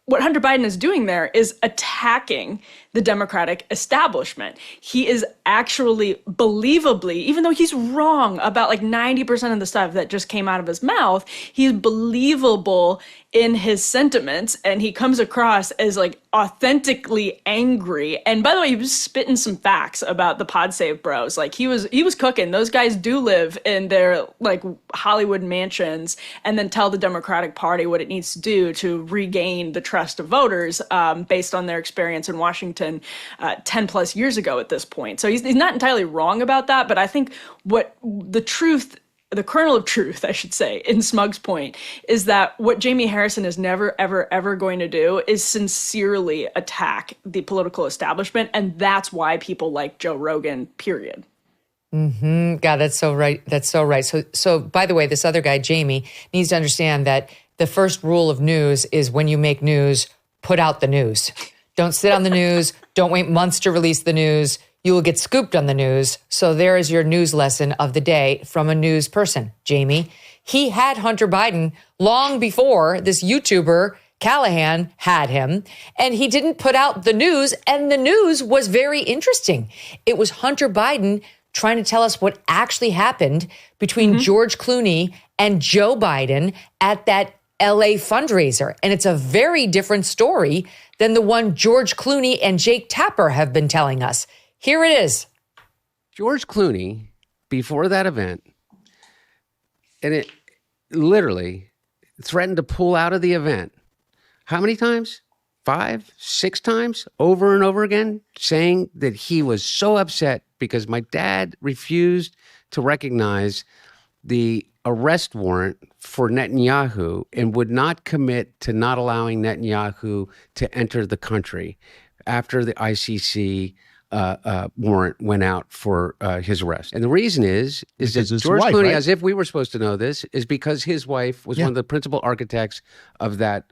Speaker 6: what Hunter Biden is doing there is attacking the Democratic establishment. He is actually believably, even though he's wrong about like 90% of the stuff that just came out of his mouth, he's believable in his sentiments, and he comes across as like authentically angry. And by the way, he was spitting some facts about the Pod Save Bros. Like he was cooking. Those guys do live in their like Hollywood mansions and then tell the Democratic Party what it needs to do to regain the trust of voters based on their experience in Washington 10 plus years ago at this point. So he's not entirely wrong about that, but I think what the kernel of truth, I should say, in Smug's point, is that what Jamie Harrison is never, ever, ever going to do is sincerely attack the political establishment. And that's why people like Joe Rogan, period.
Speaker 1: Mm-hmm. God, that's so right. That's so right. So by the way, this other guy, Jamie, needs to understand that the first rule of news is when you make news, put out the news. Don't sit on the news. Don't wait months to release the news. You will get scooped on the news. So there is your news lesson of the day from a news person, Jamie. He had Hunter Biden long before this YouTuber, Callahan, had him, and he didn't put out the news, and the news was very interesting. It was Hunter Biden trying to tell us what actually happened between George Clooney and Joe Biden at that LA fundraiser. And it's a very different story than the one George Clooney and Jake Tapper have been telling us. Here it is.
Speaker 10: George Clooney, before that event, and it literally threatened to pull out of the event. How many times? 5, 6 times over and over again, saying that he was so upset because my dad refused to recognize the arrest warrant for Netanyahu and would not commit to not allowing Netanyahu to enter the country after the ICC warrant went out for his arrest. And the reason is that George Clooney, right? As if we were supposed to know this, is because his wife was one of the principal architects of that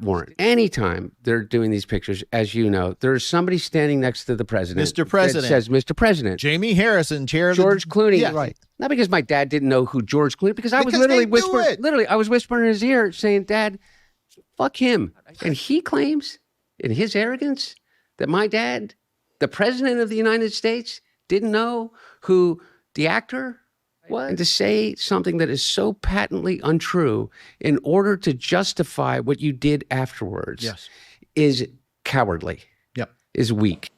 Speaker 10: warrant. Anytime they're doing these pictures, as you know, there's somebody standing next to the president.
Speaker 11: Mr. President.
Speaker 10: That says, Mr. President.
Speaker 11: Jamie Harrison, chair of
Speaker 10: George Clooney.
Speaker 11: Yeah, right.
Speaker 10: Not because my dad didn't know who George Clooney, because I was literally whispering in his ear saying, Dad, fuck him. And he claims in his arrogance that my dad, the president of the United States, didn't know who the actor was. And to say something that is so patently untrue in order to justify what you did afterwards is cowardly, is weak.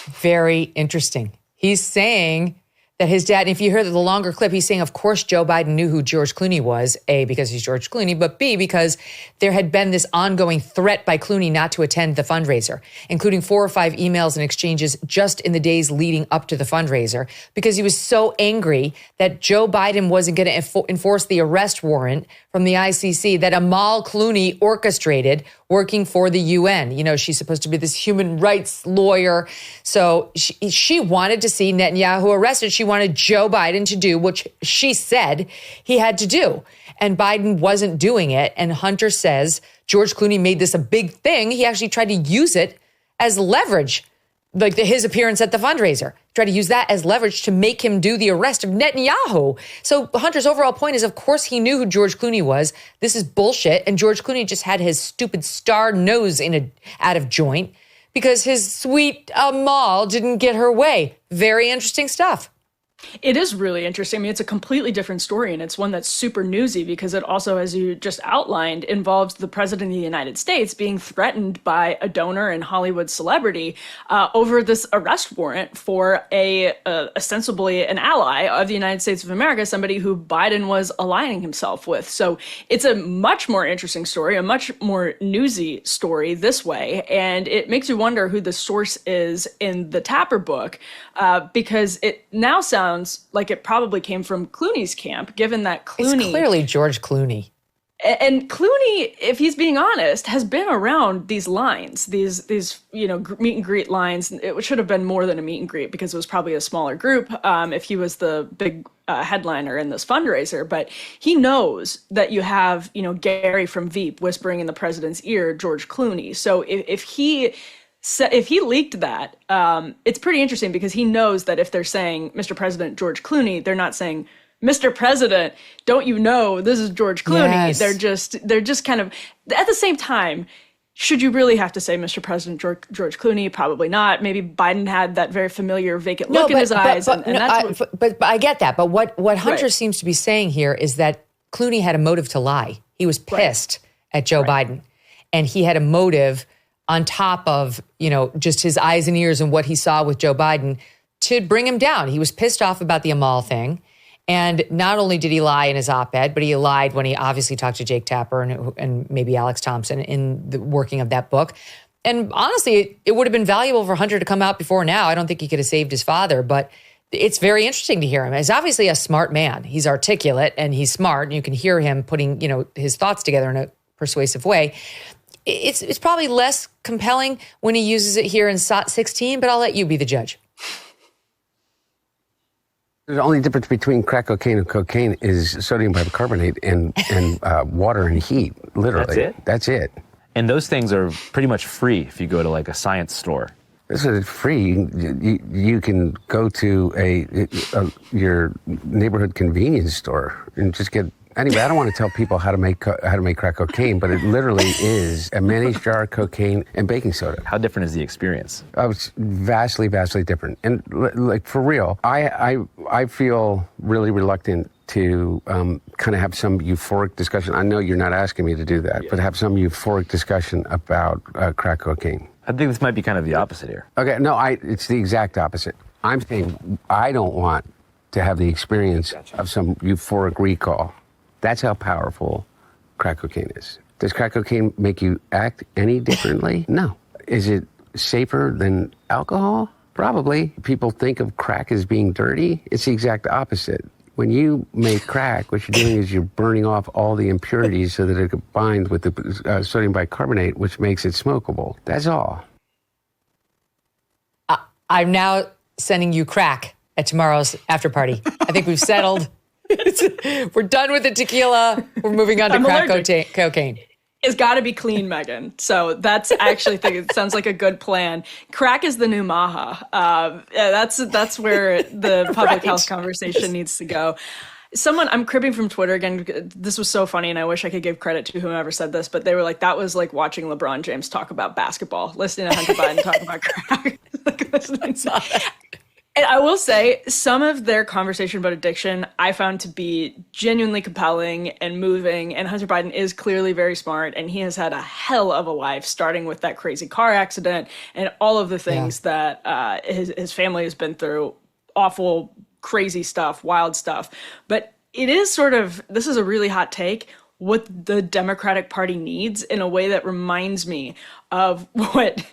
Speaker 1: Very interesting. He's saying that his dad, and if you hear the longer clip, he's saying, of course, Joe Biden knew who George Clooney was, A, because he's George Clooney, but B, because there had been this ongoing threat by Clooney not to attend the fundraiser, including 4 or 5 emails and exchanges just in the days leading up to the fundraiser, because he was so angry that Joe Biden wasn't going to enforce the arrest warrant from the ICC that Amal Clooney orchestrated working for the UN. You know, she's supposed to be this human rights lawyer. So she wanted to see Netanyahu arrested. She wanted Joe Biden to do what she said he had to do. And Biden wasn't doing it. And Hunter says George Clooney made this a big thing. He actually tried to use it as leverage, like his appearance at the fundraiser. Tried to use that as leverage to make him do the arrest of Netanyahu. So Hunter's overall point is, of course, he knew who George Clooney was. This is bullshit. And George Clooney just had his stupid star nose out of joint because his sweet Amal didn't get her way. Very interesting stuff.
Speaker 6: It is really interesting. I mean, it's a completely different story, and it's one that's super newsy because it also, as you just outlined, involves the president of the United States being threatened by a donor and Hollywood celebrity over this arrest warrant for ostensibly an ally of the United States of America, somebody who Biden was aligning himself with. So it's a much more interesting story, a much more newsy story this way, and it makes you wonder who the source is in the Tapper book because it now sounds like it probably came from Clooney's camp, given that Clooney...
Speaker 1: It's clearly George Clooney.
Speaker 6: And Clooney, if he's being honest, has been around these lines, these meet and greet lines. It should have been more than a meet and greet because it was probably a smaller group if he was the big headliner in this fundraiser. But he knows that you have, Gary from Veep whispering in the president's ear, George Clooney. So if he leaked that, it's pretty interesting because he knows that if they're saying Mr. President George Clooney, they're not saying Mr. President, don't you know this is George Clooney?
Speaker 1: Yes.
Speaker 6: They're just kind of, at the same time, should you really have to say Mr. President George Clooney? Probably not. Maybe Biden had that very familiar vacant look in his eyes.
Speaker 1: But I get that. But what Hunter seems to be saying here is that Clooney had a motive to lie. He was pissed at Joe Biden. And he had a motive on top of, just his eyes and ears and what he saw with Joe Biden to bring him down. He was pissed off about the Amal thing. And not only did he lie in his op-ed, but he lied when he obviously talked to Jake Tapper and maybe Alex Thompson in the working of that book. And honestly, it would have been valuable for Hunter to come out before now. I don't think he could have saved his father, but it's very interesting to hear him. He's obviously a smart man. He's articulate and he's smart, and you can hear him putting, his thoughts together in a persuasive way. It's probably less compelling when he uses it here in SOT 16, but I'll let you be the judge.
Speaker 10: The only difference between crack cocaine and cocaine is sodium bicarbonate and water and heat, literally. That's it.
Speaker 11: And those things are pretty much free if you go to like a science store.
Speaker 10: This is free. You can go to your neighborhood convenience store and just get. Anyway, I don't want to tell people how to make crack cocaine, but it literally is a mayonnaise jar of cocaine and baking soda.
Speaker 11: How different is the experience?
Speaker 10: It's vastly, vastly different. And like for real, I feel really reluctant to kind of have some euphoric discussion. I know you're not asking me to do that, but have some euphoric discussion about crack cocaine.
Speaker 11: I think this might be kind of the opposite here.
Speaker 10: Okay, no, it's the exact opposite. I'm saying I don't want to have the experience of some euphoric recall. That's how powerful crack cocaine is. Does crack cocaine make you act any differently? No. Is it safer than alcohol? Probably. People think of crack as being dirty. It's the exact opposite. When you make crack, what you're doing is you're burning off all the impurities so that it combines with the sodium bicarbonate, which makes it smokable. That's all.
Speaker 1: I'm now sending you crack at tomorrow's after party. I think we've settled. We're done with the tequila. We're moving on to crack cocaine.
Speaker 6: It's got to be clean, Megyn. So that's actually it sounds like a good plan. Crack is the new Maha. That's where the public health conversation needs to go. I'm cribbing from Twitter again. This was so funny, and I wish I could give credit to whomever said this, but they were like, that was like watching LeBron James talk about basketball, listening to Hunter Biden talk about crack. And I will say, some of their conversation about addiction I found to be genuinely compelling and moving. And Hunter Biden is clearly very smart, and he has had a hell of a life, starting with that crazy car accident and all of the things that his family has been through. Awful, crazy stuff, wild stuff. But it is this is a really hot take, what the Democratic Party needs in a way that reminds me of what,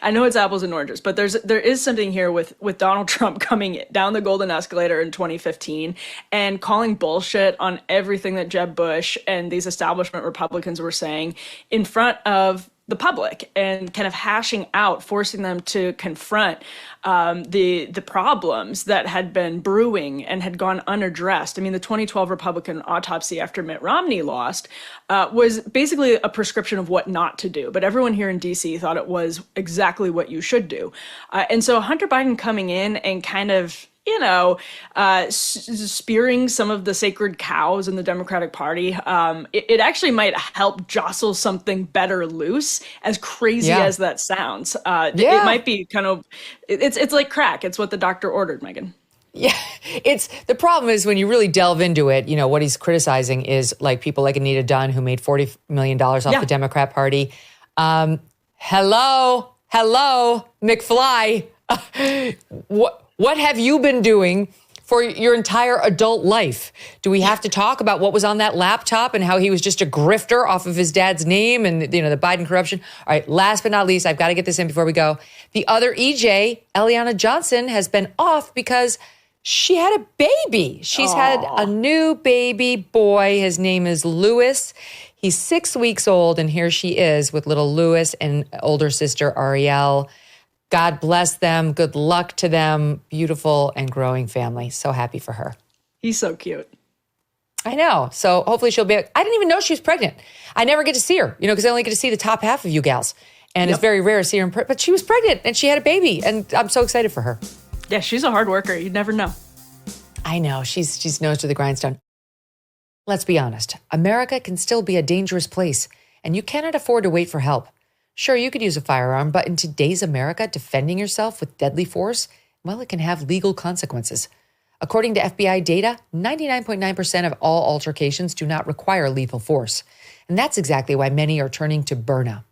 Speaker 6: I know it's apples and oranges, but there is something here with Donald Trump coming down the golden escalator in 2015 and calling bullshit on everything that Jeb Bush and these establishment Republicans were saying in front of the public and kind of hashing out, forcing them to confront the problems that had been brewing and had gone unaddressed. I mean, the 2012 Republican autopsy after Mitt Romney lost was basically a prescription of what not to do. But everyone here in D.C. thought it was exactly what you should do. And so Hunter Biden coming in and kind of, spearing some of the sacred cows in the Democratic Party, it actually might help jostle something better loose, as crazy as that sounds. It might be kind of, it's like crack. It's what the doctor ordered, Megyn.
Speaker 1: Yeah, the problem is when you really delve into it, what he's criticizing is like people like Anita Dunn, who made $40 million off the Democrat Party. Hello, McFly. What have you been doing for your entire adult life? Do we have to talk about what was on that laptop and how he was just a grifter off of his dad's name and, the Biden corruption? All right, last but not least, I've got to get this in before we go. The other EJ, Eliana Johnson, has been off because she had a baby. She's had a new baby boy. His name is Louis. He's 6 weeks old, and here she is with little Louis and older sister Ariel. God bless them. Good luck to them. Beautiful and growing family. So happy for her.
Speaker 6: He's so cute.
Speaker 1: I know. So hopefully she'll be... I didn't even know she was pregnant. I never get to see her, because I only get to see the top half of you gals. And it's very rare to see her. But she was pregnant and she had a baby. And I'm so excited for her.
Speaker 6: Yeah, she's a hard worker. You'd never know.
Speaker 1: I know. She's nose to the grindstone. Let's be honest. America can still be a dangerous place. And you cannot afford to wait for help. Sure, you could use a firearm, but in today's America, defending yourself with deadly force, well, it can have legal consequences. According to FBI data, 99.9% of all altercations do not require lethal force. And that's exactly why many are turning to Byrna.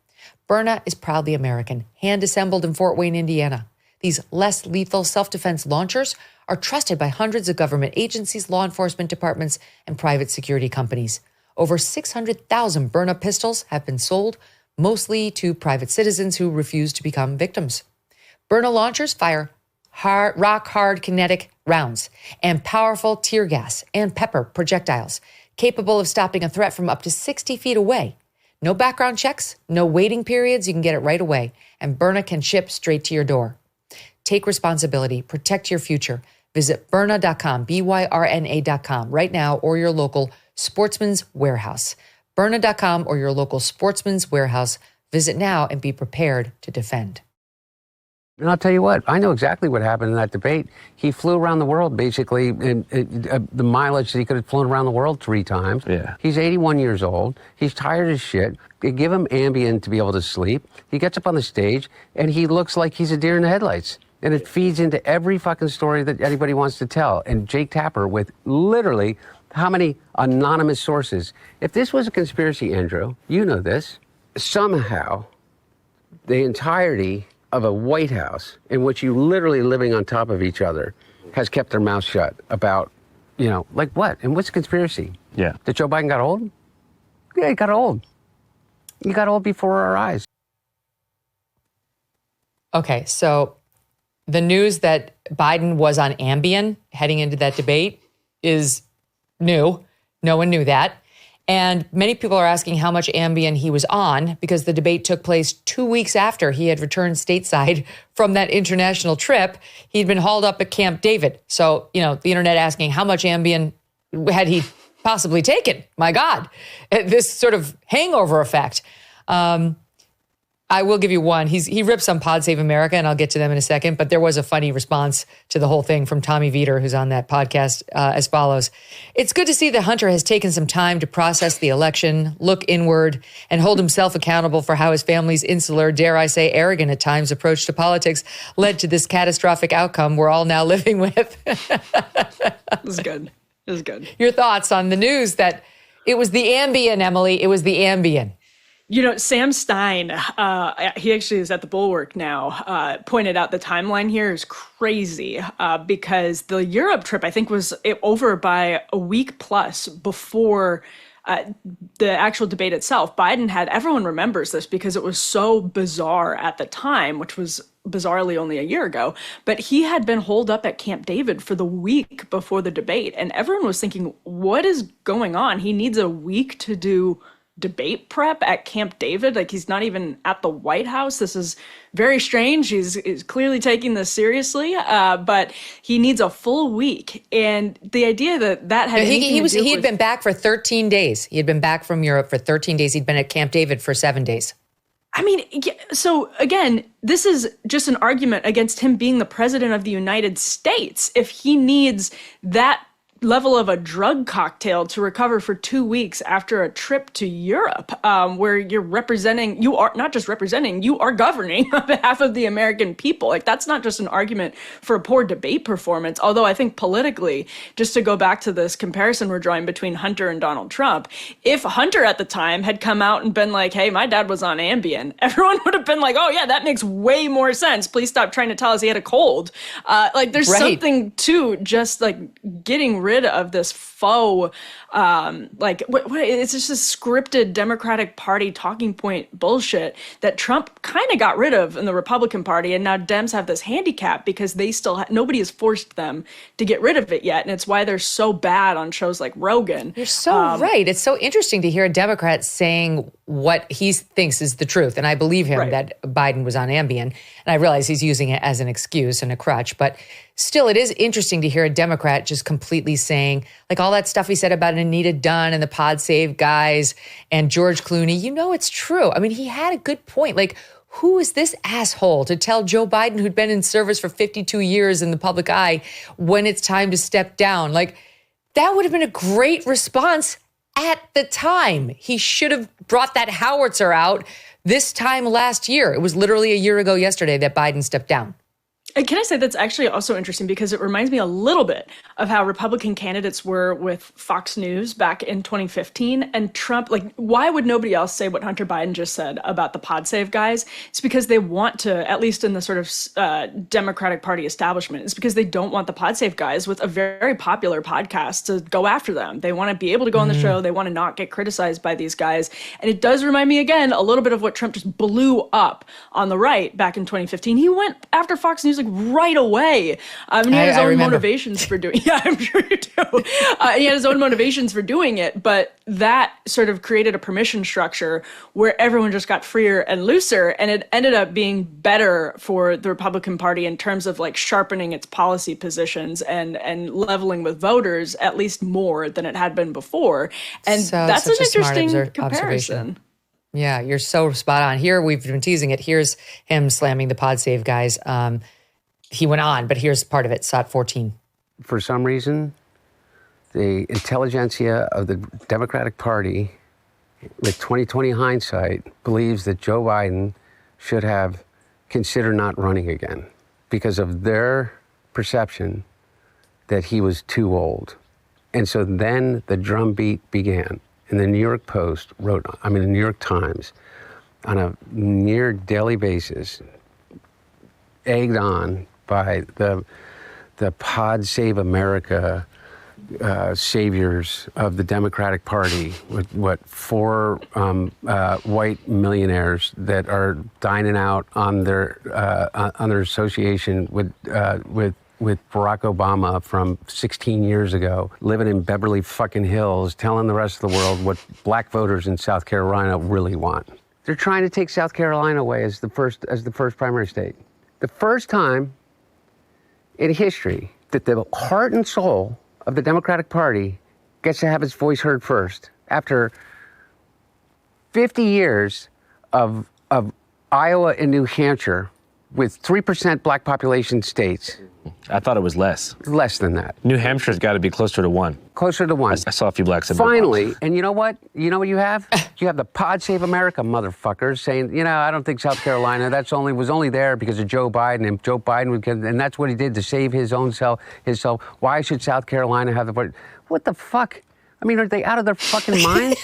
Speaker 1: Byrna is proudly American, hand-assembled in Fort Wayne, Indiana. These less lethal self-defense launchers are trusted by hundreds of government agencies, law enforcement departments, and private security companies. Over 600,000 Byrna pistols have been sold, mostly to private citizens who refuse to become victims. Byrna launchers fire rock-hard kinetic rounds and powerful tear gas and pepper projectiles, capable of stopping a threat from up to 60 feet away. No background checks, no waiting periods. You can get it right away. And Byrna can ship straight to your door. Take responsibility. Protect your future. Visit Byrna.com, Byrna.com right now, or your local Sportsman's Warehouse. Byrna.com or your local Sportsman's Warehouse. Visit now and be prepared to defend.
Speaker 10: And I'll tell you what, I know exactly what happened in that debate. He flew around the world, basically, and the mileage that he could have flown around the world 3 times.
Speaker 11: Yeah.
Speaker 10: He's 81 years old. He's tired as shit. They give him Ambien to be able to sleep. He gets up on the stage, and he looks like he's a deer in the headlights. And it feeds into every fucking story that anybody wants to tell. And Jake Tapper, with literally how many anonymous sources. If this was a conspiracy, Andrew, you know this, somehow the entirety of a White House in which you literally living on top of each other has kept their mouth shut about, like what? And what's the conspiracy?
Speaker 11: Yeah.
Speaker 10: That Joe Biden got old? Yeah, he got old. He got old before our eyes.
Speaker 1: Okay, so the news that Biden was on Ambien heading into that debate is new. No one knew that. And many people are asking how much Ambien he was on because the debate took place 2 weeks after he had returned stateside from that international trip. He'd been hauled up at Camp David. So, the internet asking how much Ambien had he possibly taken? My God, this sort of hangover effect. I will give you one. He rips on Pod Save America, and I'll get to them in a second. But there was a funny response to the whole thing from Tommy Vietor, who's on that podcast, as follows. It's good to see that Hunter has taken some time to process the election, look inward, and hold himself accountable for how his family's insular, dare I say arrogant at times, approach to politics led to this catastrophic outcome we're all now living with.
Speaker 6: It was good. It was good.
Speaker 1: Your thoughts on the news that it was the Ambien, Emily. It was the Ambien.
Speaker 6: Sam Stein, he actually is at the Bulwark now, pointed out the timeline here is crazy because the Europe trip, I think, was over by a week plus before the actual debate itself. Everyone remembers this because it was so bizarre at the time, which was bizarrely only a year ago, but he had been holed up at Camp David for the week before the debate. And everyone was thinking, what is going on? He needs a week to do debate prep at Camp David. Like, he's not even at the White House. This is very strange. He's clearly taking this seriously, but he needs a full week. And the idea that had
Speaker 1: he had been back for 13 days. He had been back from Europe for 13 days. He'd been at Camp David for 7 days.
Speaker 6: I mean, so again, this is just an argument against him being the president of the United States. If he needs that level of a drug cocktail to recover for 2 weeks after a trip to Europe, where you are not just representing, you are governing on behalf of the American people. Like, that's not just an argument for a poor debate performance. Although I think politically, just to go back to this comparison we're drawing between Hunter and Donald Trump, if Hunter at the time had come out and been like, hey, my dad was on Ambien, everyone would have been like, oh yeah, that makes way more sense. Please stop trying to tell us he had a cold. There's something to just like getting rid of this faux, it's just a scripted Democratic Party talking point bullshit that Trump kind of got rid of in the Republican Party, and now Dems have this handicap because they still nobody has forced them to get rid of it yet, and it's why they're so bad on shows like Rogan.
Speaker 1: You're so right. It's so interesting to hear a Democrat saying what he thinks is the truth, and I believe him that Biden was on Ambien, and I realize he's using it as an excuse and a crutch, but still, it is interesting to hear a Democrat just completely saying, like, all that stuff he said about Anita Dunn and the Pod Save guys and George Clooney, it's true. I mean, he had a good point. Like, who is this asshole to tell Joe Biden, who'd been in service for 52 years in the public eye, when it's time to step down? Like, that would have been a great response at the time. He should have brought that howitzer out this time last year. It was literally a year ago yesterday that Biden stepped down.
Speaker 6: And can I say that's actually also interesting because it reminds me a little bit of how Republican candidates were with Fox News back in 2015. And Trump, like, why would nobody else say what Hunter Biden just said about the pod save guys? It's because they want to, at least in the sort of Democratic Party establishment, it's because they don't want the pod save guys with a very popular podcast to go after them. They want to be able to go on the show. They want to not get criticized by these guys. And it does remind me, again, a little bit of what Trump just blew up on the right back in 2015. He went after Fox News right away. He had his own motivations for doing it. Yeah, I'm sure you do. He had his own motivations for doing it, but that sort of created a permission structure where everyone just got freer and looser, and it ended up being better for the Republican Party in terms of like sharpening its policy positions and leveling with voters at least more than it had been before. And so, that's an interesting comparison.
Speaker 1: Yeah, you're so spot on. Here, we've been teasing it. Here's him slamming the pod save guys. He went on, but here's part of it, SOT 14.
Speaker 10: For some reason, the intelligentsia of the Democratic Party, with 2020 hindsight, believes that Joe Biden should have considered not running again because of their perception that he was too old. And so then the drumbeat began. And the New York Post the New York Times, on a near daily basis, egged on by the Pod Save America saviors of the Democratic Party, with four white millionaires that are dining out on their association with Barack Obama from 16 years ago, living in Beverly fucking Hills, telling the rest of the world what black voters in South Carolina really want. They're trying to take South Carolina away as the first primary state. The first time in history that the heart and soul of the Democratic Party gets to have its voice heard first. After 50 years of Iowa and New Hampshire with 3% black population states.
Speaker 11: I thought it was less.
Speaker 10: Less than that.
Speaker 11: New Hampshire's got to be closer to 1.
Speaker 10: Closer to 1.
Speaker 11: I saw a few blacks in
Speaker 10: Finally, and you know what? You know what you have? You have the Pod Save America motherfuckers saying, I don't think South Carolina, was only there because of Joe Biden, and Joe Biden and that's what he did to save his own self. Why should South Carolina have the vote? What the fuck? I mean, are they out of their fucking minds?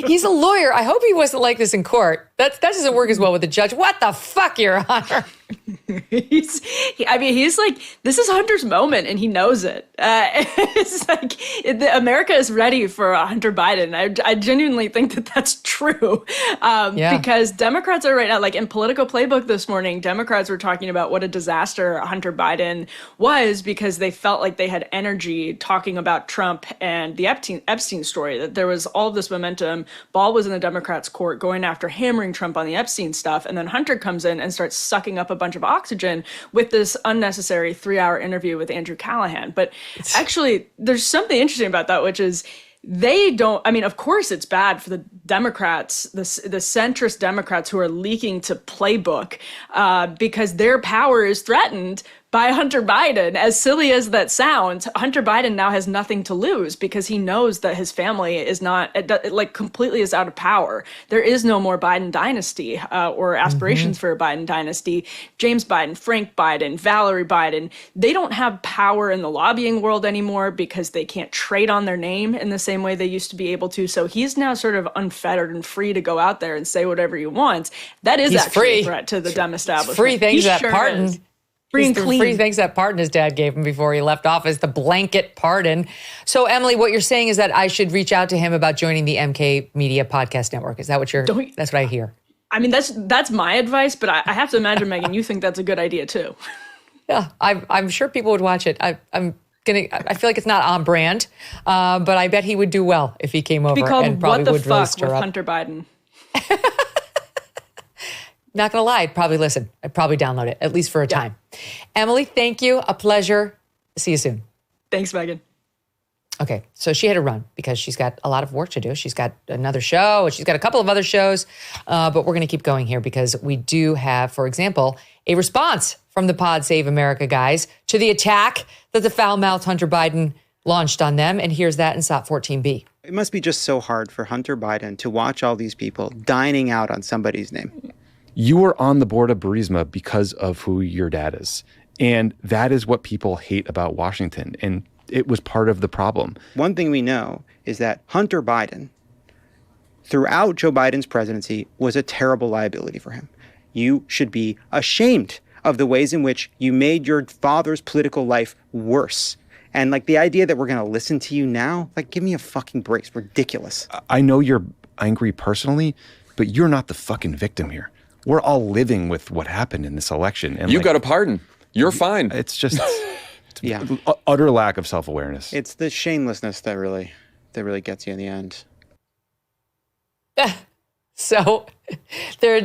Speaker 1: He's a lawyer. I hope he wasn't like this in court. That doesn't work as well with the judge. What the fuck, Your Honor?
Speaker 6: He's like, this is Hunter's moment, and he knows it. It's like America is ready for Hunter Biden. I genuinely think that that's true, because Democrats are right now, like in Politico Playbook this morning, Democrats were talking about what a disaster Hunter Biden was because they felt like they had energy talking about Trump and the Epstein story, that there was all of this momentum. Ball was in the Democrats' court going after hammering Trump on the Epstein stuff, and then Hunter comes in and starts sucking up a bunch of oxygen with this unnecessary 3-hour interview with Andrew Callahan. But actually, there's something interesting about that, which is they don't, of course it's bad for the Democrats, the centrist Democrats who are leaking to Playbook because their power is threatened by Hunter Biden. As silly as that sounds, Hunter Biden now has nothing to lose because he knows that his family is not, completely is out of power. There is no more Biden dynasty or aspirations for a Biden dynasty. James Biden, Frank Biden, Valerie Biden, they don't have power in the lobbying world anymore because they can't trade on their name in the same way they used to be able to. So he's now sort of unfettered and free to go out there and say whatever he wants. That is actually a threat to the Dem establishment.
Speaker 1: Free thanks to that pardon.
Speaker 6: Is. Free and clean.
Speaker 1: Free thanks to that pardon his dad gave him before he left office, the blanket pardon. So, Emily, what you're saying is that I should reach out to him about joining the MK Media Podcast Network. Is that what that's what I hear?
Speaker 6: That's my advice, but I have to imagine, Megyn, you think that's a good idea too.
Speaker 1: Yeah, I'm sure people would watch it. I feel like it's not on brand, but I bet he would do well if he came over.
Speaker 6: It'd be called
Speaker 1: and probably
Speaker 6: What the
Speaker 1: would
Speaker 6: Fuck
Speaker 1: really stir
Speaker 6: with
Speaker 1: up.
Speaker 6: Hunter Biden.
Speaker 1: Not going to lie, I'd probably listen. I'd probably download it, at least for a time. Emily, thank you. A pleasure. See you soon.
Speaker 6: Thanks, Megyn.
Speaker 1: Okay, so she had to run because she's got a lot of work to do. She's got another show, and she's got a couple of other shows, but we're going to keep going here because we do have, for example, a response from the Pod Save America guys to the attack that the foul-mouthed Hunter Biden launched on them, and here's that in SOT 14B.
Speaker 12: It must be just so hard for Hunter Biden to watch all these people dining out on somebody's name.
Speaker 13: You were on the board of Burisma because of who your dad is. And that is what people hate about Washington. And it was part of the problem.
Speaker 12: One thing we know is that Hunter Biden, throughout Joe Biden's presidency, was a terrible liability for him. You should be ashamed of the ways in which you made your father's political life worse. And like the idea that we're going to listen to you now, like, give me a fucking break. It's ridiculous.
Speaker 13: I know you're angry personally, but you're not the fucking victim here. We're all living with what happened in this election. And
Speaker 14: you got a pardon. You're fine.
Speaker 13: It's just
Speaker 12: yeah,
Speaker 13: utter lack of self-awareness.
Speaker 12: It's the shamelessness that really gets you in the end.
Speaker 1: So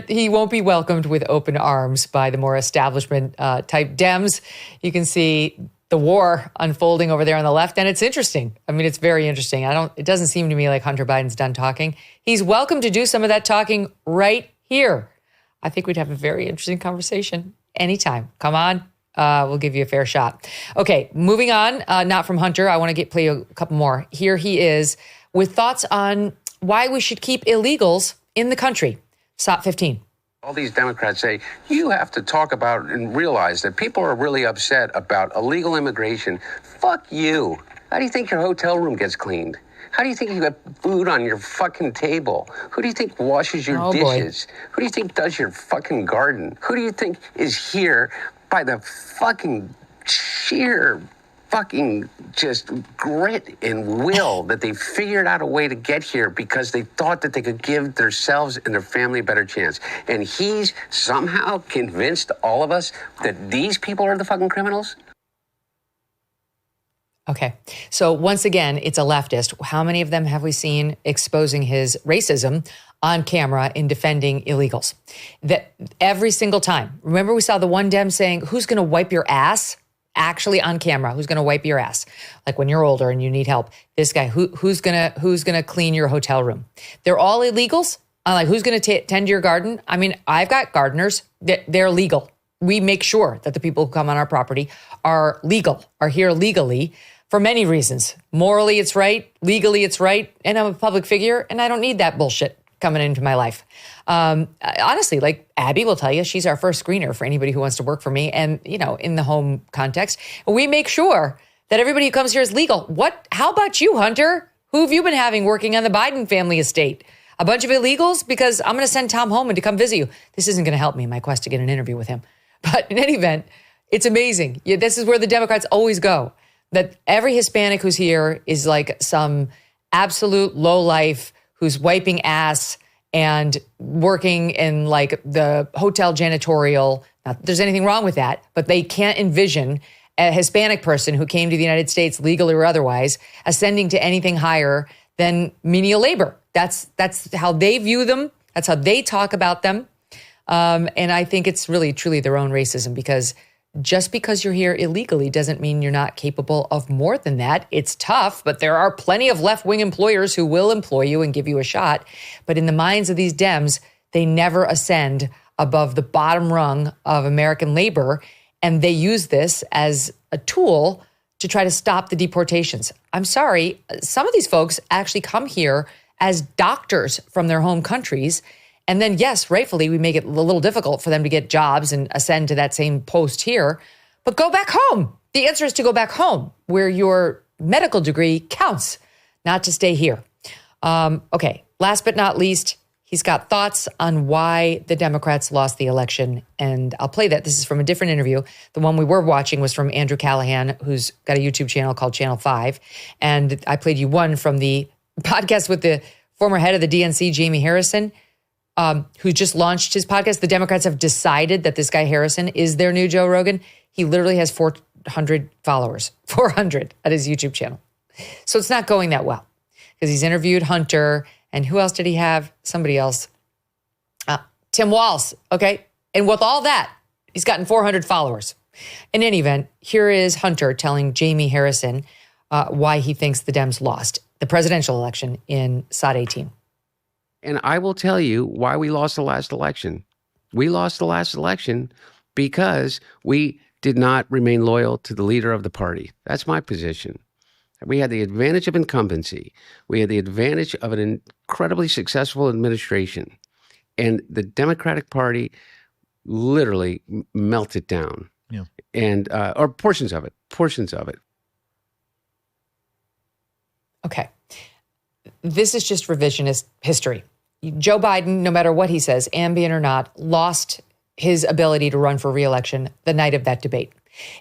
Speaker 1: he won't be welcomed with open arms by the more establishment type Dems. You can see the war unfolding over there on the left, and it's interesting. I mean, it's very interesting. It doesn't seem to me like Hunter Biden's done talking. He's welcome to do some of that talking right here. I think we'd have a very interesting conversation anytime. Come on. We'll give you a fair shot. Okay, moving on, not from Hunter. I want to play you a couple more. Here he is with thoughts on why we should keep illegals in the country. SOT 15.
Speaker 10: All these Democrats say, you have to talk about and realize that people are really upset about illegal immigration. Fuck you. How do you think your hotel room gets cleaned? How do you think you got food on your fucking table? Who do you think washes your dishes? Who do you think does your fucking garden? Who do you think is here by the fucking sheer fucking just grit and will that they figured out a way to get here because they thought that they could give themselves and their family a better chance. And he's somehow convinced all of us that these people are the fucking criminals?
Speaker 1: Okay. So once again, it's a leftist. How many of them have we seen exposing his racism on camera in defending illegals? That every single time. Remember, we saw the one Dem saying, who's going to wipe your ass? Actually on camera, who's going to wipe your ass? Like when you're older and you need help. This guy, who's gonna clean your hotel room? They're all illegals. I'm like, who's going to tend to your garden? I mean, I've got gardeners that they're legal. We make sure that the people who come on our property are legal, are here legally for many reasons. Morally, it's right. Legally, it's right. And I'm a public figure, and I don't need that bullshit coming into my life. Honestly, like Abby will tell you, she's our first screener for anybody who wants to work for me. And, you know, in the home context, we make sure that everybody who comes here is legal. How about you, Hunter? Who have you been having working on the Biden family estate? A bunch of illegals? Because I'm going to send Tom Homan to come visit you. This isn't going to help me in my quest to get an interview with him. But in any event, it's amazing. This is where the Democrats always go. That every Hispanic who's here is like some absolute lowlife who's wiping ass and working in like the hotel janitorial. Not that there's anything wrong with that, but they can't envision a Hispanic person who came to the United States legally or otherwise ascending to anything higher than menial labor. That's how they view them. That's how they talk about them. And I think it's really, truly their own racism, because just because you're here illegally doesn't mean you're not capable of more than that. It's tough, but there are plenty of left-wing employers who will employ you and give you a shot. But in the minds of these Dems, they never ascend above the bottom rung of American labor. And they use this as a tool to try to stop the deportations. I'm sorry, some of these folks actually come here as doctors from their home countries. And then, yes, rightfully, we make it a little difficult for them to get jobs and ascend to that same post here. But go back home. The answer is to go back home where your medical degree counts, not to stay here. Okay, last but not least, he's got thoughts on why the Democrats lost the election. And I'll play that. This is from a different interview. The one we were watching was from Andrew Callahan, who's got a YouTube channel called Channel 5. And I played you one from the podcast with the former head of the DNC, Jamie Harrison, who just launched his podcast. The Democrats have decided that this guy Harrison is their new Joe Rogan. He literally has 400 followers, 400 at his YouTube channel. So it's not going that well because he's interviewed Hunter. And who else did he have? Somebody else. Tim Walz. Okay. And with all that, he's gotten 400 followers. In any event, here is Hunter telling Jamie Harrison why he thinks the Dems lost the presidential election in SOT 18.
Speaker 10: And I will tell you why we lost the last election. We lost the last election because we did not remain loyal to the leader of the party. That's my position. We had the advantage of incumbency. We had the advantage of an incredibly successful administration. And the Democratic Party literally melted down.
Speaker 15: Yeah.
Speaker 10: And, or portions of it.
Speaker 1: Okay. This is just revisionist history. Joe Biden, no matter what he says, ambient or not, lost his ability to run for re-election the night of that debate.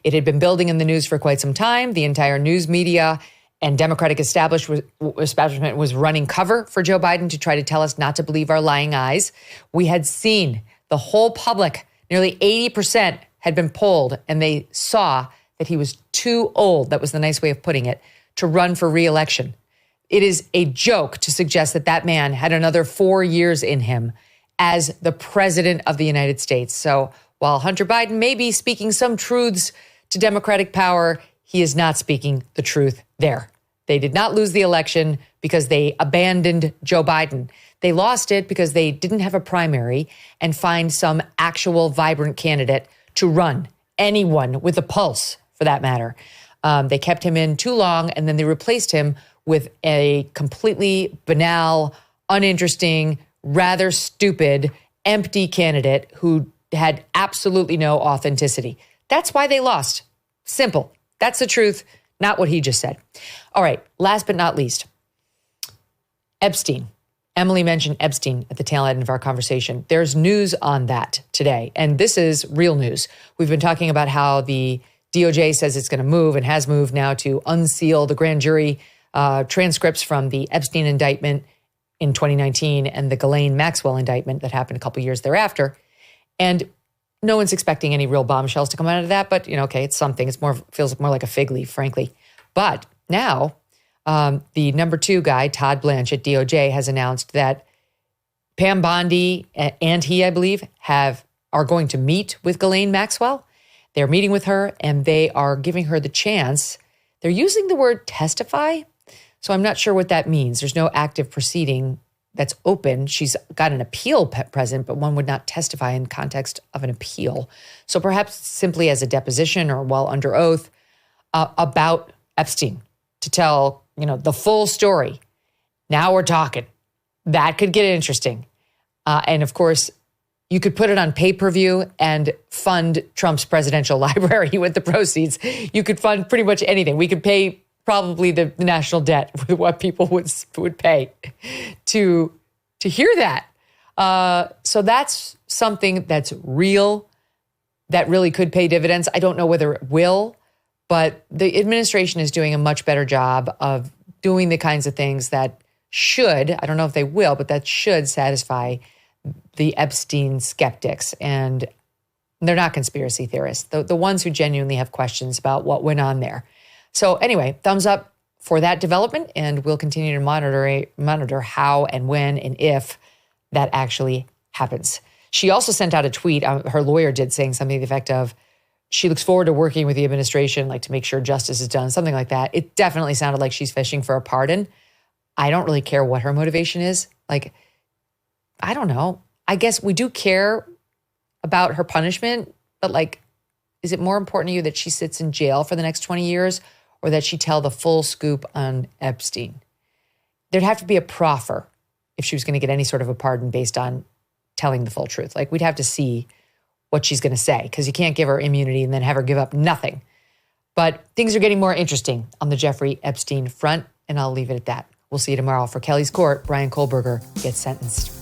Speaker 1: It had been building in the news for quite some time. The entire news media and Democratic establishment was running cover for Joe Biden to try to tell us not to believe our lying eyes. We had seen the whole public, nearly 80% had been polled, and they saw that he was too old, that was the nice way of putting it, to run for re-election. It is a joke to suggest that that man had another 4 years in him as the president of the United States. So while Hunter Biden may be speaking some truths to Democratic power, he is not speaking the truth there. They did not lose the election because they abandoned Joe Biden. They lost it because they didn't have a primary and find some actual vibrant candidate to run, anyone with a pulse for that matter. They kept him in too long, and then they replaced him with a completely banal, uninteresting, rather stupid, empty candidate who had absolutely no authenticity. That's why they lost. Simple. That's the truth, not what he just said. All right, last but not least, Epstein. Emily mentioned Epstein at the tail end of our conversation. There's news on that today, and this is real news. We've been talking about how the DOJ says it's going to move and has moved now to unseal the grand jury transcripts from the Epstein indictment in 2019 and the Ghislaine Maxwell indictment that happened a couple years thereafter. And no one's expecting any real bombshells to come out of that, but okay, it's something. It's feels more like a fig leaf, frankly. But now the number 2 guy, Todd Blanche at DOJ, has announced that Pam Bondi and he, I believe, are going to meet with Ghislaine Maxwell. They're meeting with her and they are giving her the chance. They're using the word testify. So I'm not sure what that means. There's no active proceeding that's open. She's got an appeal present, but one would not testify in context of an appeal. So perhaps simply as a deposition or while under oath about Epstein to tell, the full story. Now we're talking. That could get interesting. And of course, you could put it on pay-per-view and fund Trump's presidential library with the proceeds. You could fund pretty much anything. We could pay probably the national debt with what people would pay to hear that. So that's something that's real, that really could pay dividends. I don't know whether it will, but the administration is doing a much better job of doing the kinds of things that should, I don't know if they will, but that should satisfy the Epstein skeptics. And they're not conspiracy theorists, the ones who genuinely have questions about what went on there. So anyway, thumbs up for that development, and we'll continue to monitor how and when and if that actually happens. She also sent out a tweet, her lawyer did, saying something to the effect of, she looks forward to working with the administration, to make sure justice is done, something like that. It definitely sounded like she's fishing for a pardon. I don't really care what her motivation is. I don't know. I guess we do care about her punishment, but is it more important to you that she sits in jail for the next 20 years or that she tell the full scoop on Epstein? There'd have to be a proffer if she was going to get any sort of a pardon based on telling the full truth. We'd have to see what she's going to say, because you can't give her immunity and then have her give up nothing. But things are getting more interesting on the Jeffrey Epstein front, and I'll leave it at that. We'll see you tomorrow. For Kelly's Court, Brian Kohlberger gets sentenced.